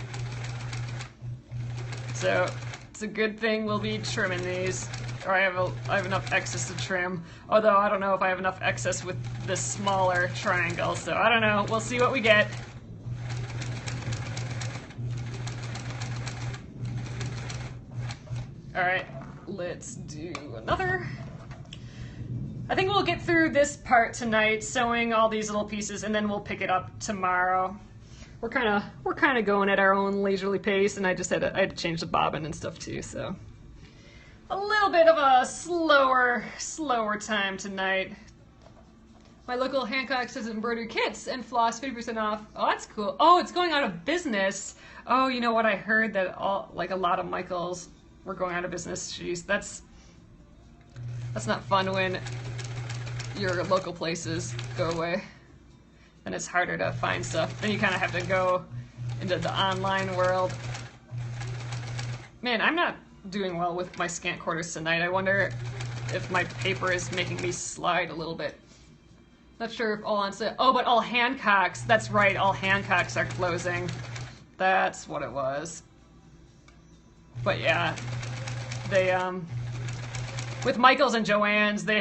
A: So, it's a good thing we'll be trimming these. Or I have enough excess to trim. Although, I don't know if I have enough excess with this smaller triangle, so I don't know. We'll see what we get. Alright, let's do another. I think we'll get through this part tonight, sewing all these little pieces, and then we'll pick it up tomorrow. We're kind of going at our own leisurely pace, and I had to change the bobbin and stuff too, so a little bit of a slower time tonight. My local Hancock says embroidery kits and floss 50% off. Oh, that's cool. Oh, it's going out of business. Oh, you know what? I heard that a lot of Michaels were going out of business. Jeez, that's not fun when your local places go away. Then it's harder to find stuff. Then you kind of have to go into the online world. Man, I'm not doing well with my scant quarters tonight. I wonder if my paper is making me slide a little bit. Not sure if all on sale. Oh, but all Hancocks. That's right, all Hancocks are closing. That's what it was. But yeah, they with Michaels and Joann's, they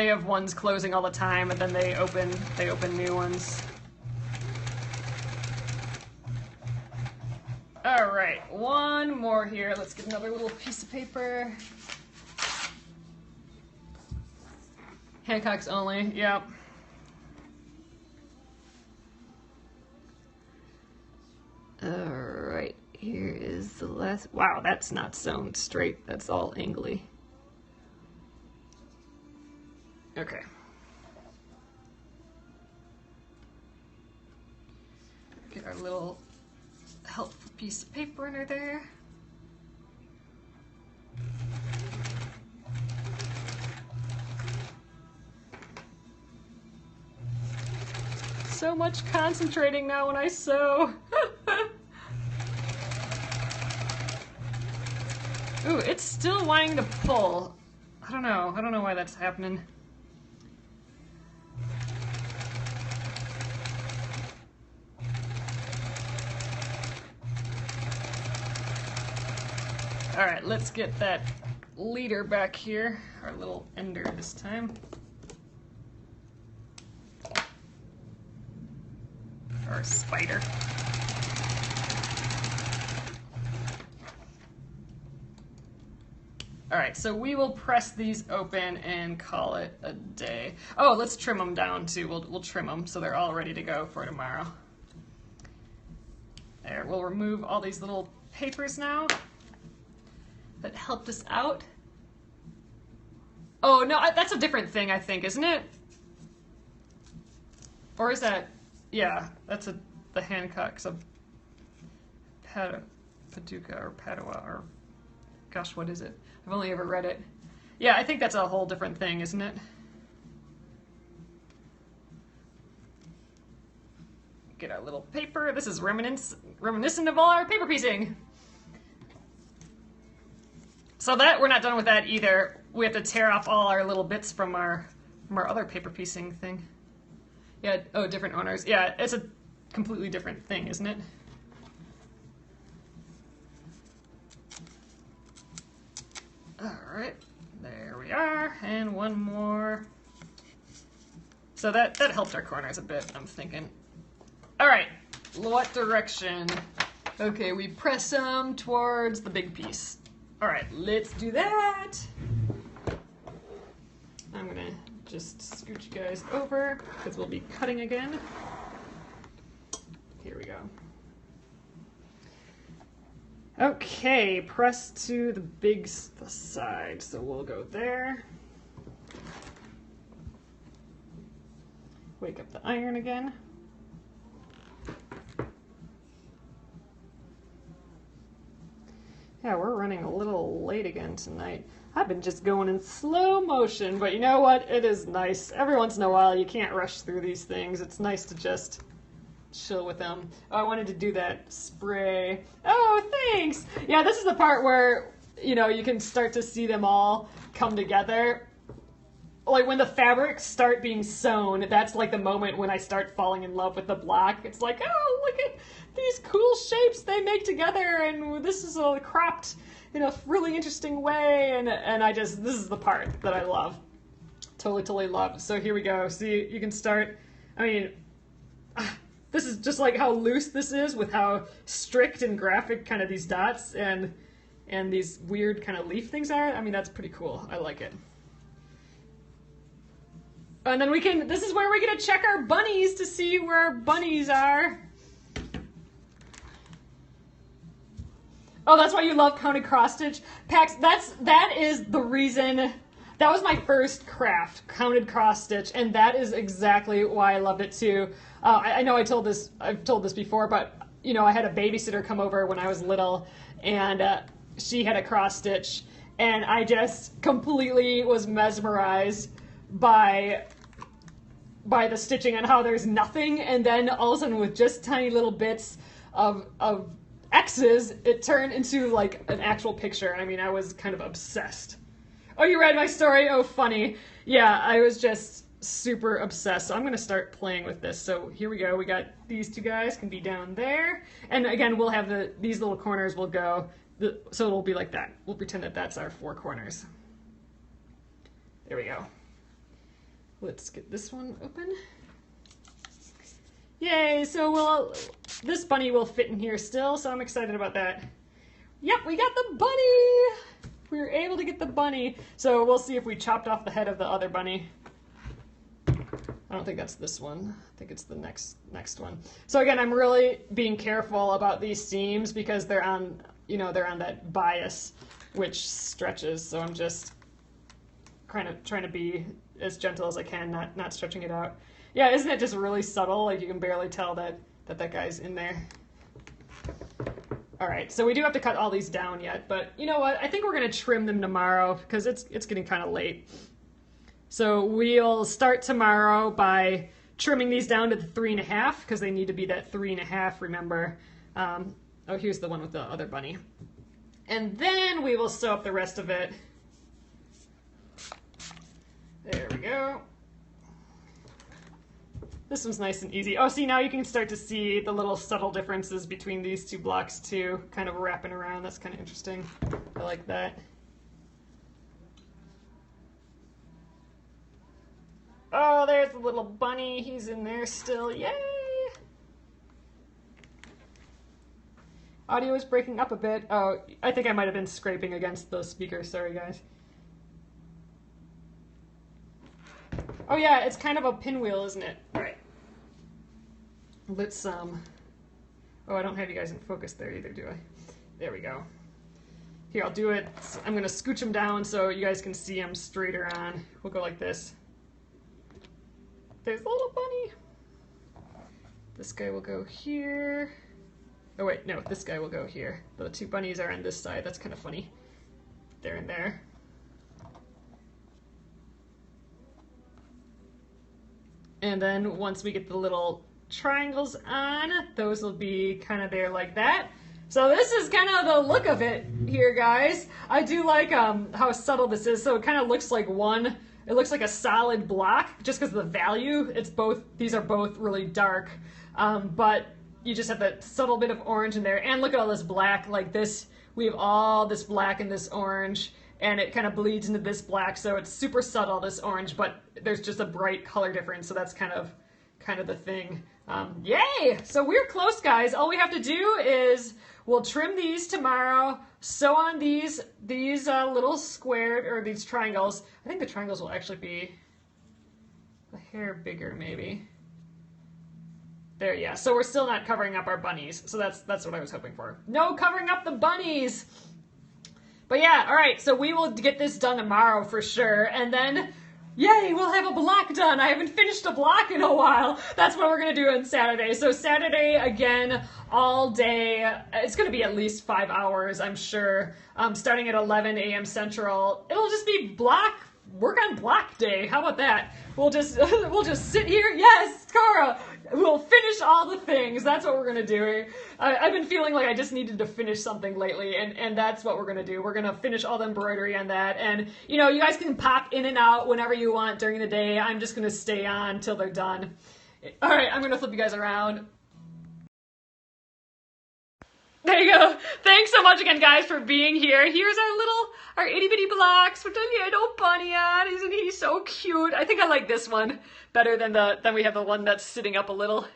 A: have ones closing all the time, and then they open new ones. All right, one more here. Let's get another little piece of paper. Hancocks only. Yep. All right, here is the last. Wow, that's not sewn straight. That's all angly. Okay. Get our little helpful piece of paper under there. So much concentrating now when I sew. Ooh, it's still wanting to pull. I don't know why that's happening. All right, let's get that leader back here, our little ender this time. Or spider. All right, so we will press these open and call it a day. Oh, let's trim them down too. We'll trim them so they're all ready to go for tomorrow. There, we'll remove all these little papers now that helped us out. Oh no, that's a different thing, I think, isn't it? Or is that? Yeah, that's the Hancocks of Paducah or Padua, or gosh, what is it? I've only ever read it. Yeah, I think that's a whole different thing, isn't it? got a little paper. This is reminiscent of all our paper piecing. So that, we're not done with that either. We have to tear off all our little bits from our other paper piecing thing. Yeah, oh, different owners. Yeah, it's a completely different thing, isn't it? All right, there we are, and one more. So that helped our corners a bit, I'm thinking. All right, what direction? Okay, we press them towards the big piece. All right, let's do that. I'm gonna just scooch you guys over because we'll be cutting again. Here we go. Okay, press to the big side, so we'll go there. Wake up the iron again. Yeah, we're running a little late again tonight. I've been just going in slow motion, but you know what? It is nice. Every once in a while, you can't rush through these things. It's nice to just chill with them. Oh, I wanted to do that spray. Oh, thanks! Yeah, this is the part where, you know, you can start to see them all come together. Like when the fabrics start being sewn, that's like the moment when I start falling in love with the block. It's like, oh, look at these cool shapes they make together, and this is all cropped in a really interesting way, and I just, this is the part that I love. Totally love. So here we go. See, you can start, I mean, this is just like how loose this is with how strict and graphic kind of these dots and these weird kind of leaf things are. I mean, that's pretty cool. I like it. And then we can, this is where we're going to check our bunnies to see where our bunnies are. Oh, that's why you love counted cross stitch? Pax, that is the reason, that was my first craft, counted cross stitch, and that is exactly why I loved it too. I know I've told this before, but you know, I had a babysitter come over when I was little, and she had a cross stitch, and I just completely was mesmerized by the stitching and how there's nothing, and then all of a sudden with just tiny little bits of X's, it turned into like an actual picture. I mean, I was kind of obsessed. Oh, you read my story? Oh, funny. Yeah, I was just super obsessed. So I'm going to start playing with this. So here we go. We got these two guys can be down there. And again, we'll have these little corners will go, so it'll be like that. We'll pretend that that's our four corners. There we go. Let's get this one open. Yay, so this bunny will fit in here still, so I'm excited about that. Yep, we got the bunny! We were able to get the bunny. So we'll see if we chopped off the head of the other bunny. I don't think that's this one. I think it's the next one. So again, I'm really being careful about these seams because they're on, you know, they're on that bias, which stretches, so I'm just kind of trying to be as gentle as I can, not stretching it out. Yeah, isn't it just really subtle? Like you can barely tell that guy's in there. All right, so we do have to cut all these down yet, but you know what? I think we're gonna trim them tomorrow because it's getting kind of late. So we'll start tomorrow by trimming these down to the 3.5 because they need to be that 3.5, remember. Oh, here's the one with the other bunny. And then we will sew up the rest of it. There we go. This one's nice and easy. Oh, see, now you can start to see the little subtle differences between these two blocks too, kind of wrapping around. That's kind of interesting. I like that. Oh, there's the little bunny. He's in there still. Yay! Audio is breaking up a bit. Oh, I think I might have been scraping against the speaker. Sorry, guys. Oh yeah, it's kind of a pinwheel, isn't it? All right. Let's, oh, I don't have you guys in focus there either, do I? There we go. Here, I'll do it. I'm going to scooch them down so you guys can see them straighter on. We'll go like this. There's the little bunny. This guy will go here. Oh wait, no, this guy will go here. The two bunnies are on this side. That's kind of funny. There and there. And then once we get the little triangles on. Those will be kind of there like that. So this is kind of the look of it here, guys. I do like how subtle this is. So it kind of looks like one, it looks like a solid block just because of the value. It's both, these are both really dark, but you just have that subtle bit of orange in there. And look at all this black, like this, we have all this black and this orange, and it kind of bleeds into this black. So it's super subtle, this orange, but there's just a bright color difference. So that's kind of the thing. Yay! So we're close, guys. All we have to do is we'll trim these tomorrow, sew on these little squared, or these triangles. I think the triangles will actually be a hair bigger, maybe. There, yeah. So we're still not covering up our bunnies. So that's what I was hoping for. No covering up the bunnies! But yeah, all right. So we will get this done tomorrow for sure. And then, yay, we'll have a block done. I haven't finished a block in a while. That's what we're going to do on Saturday. So Saturday, again, all day. It's going to be at least 5 hours, I'm sure. Starting at 11 a.m. Central. It'll just be work on block day. How about that? We'll just sit here. Yes, Cora. We'll finish all the things. That's what we're going to do. I've been feeling like I just needed to finish something lately, and that's what we're going to do. We're going to finish all the embroidery on that. And, you know, you guys can pop in and out whenever you want during the day. I'm just going to stay on till they're done. All right, I'm going to flip you guys around. There you go. Thanks so much again, guys, for being here. Here's our itty bitty blocks with the little bunny on. Isn't he so cute? I think I like this one better than we have the one that's sitting up a little.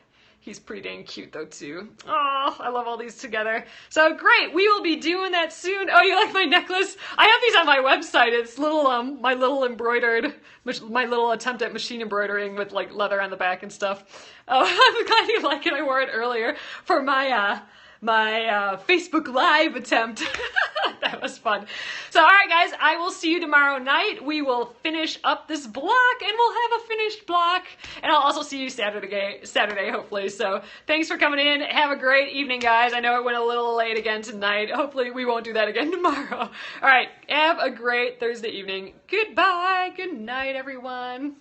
A: He's pretty dang cute though too. Oh, I love all these together. So great, we will be doing that soon. Oh, you like my necklace? I have these on my website. It's little my little attempt at machine embroidering with like leather on the back and stuff. Oh, I'm glad you like it. I wore it earlier for my Facebook Live attempt. That was fun. So, all right, guys, I will see you tomorrow night. We will finish up this block, and we'll have a finished block. And I'll also see you Saturday, hopefully. So, thanks for coming in. Have a great evening, guys. I know it went a little late again tonight. Hopefully, we won't do that again tomorrow. All right, have a great Thursday evening. Goodbye. Good night, everyone.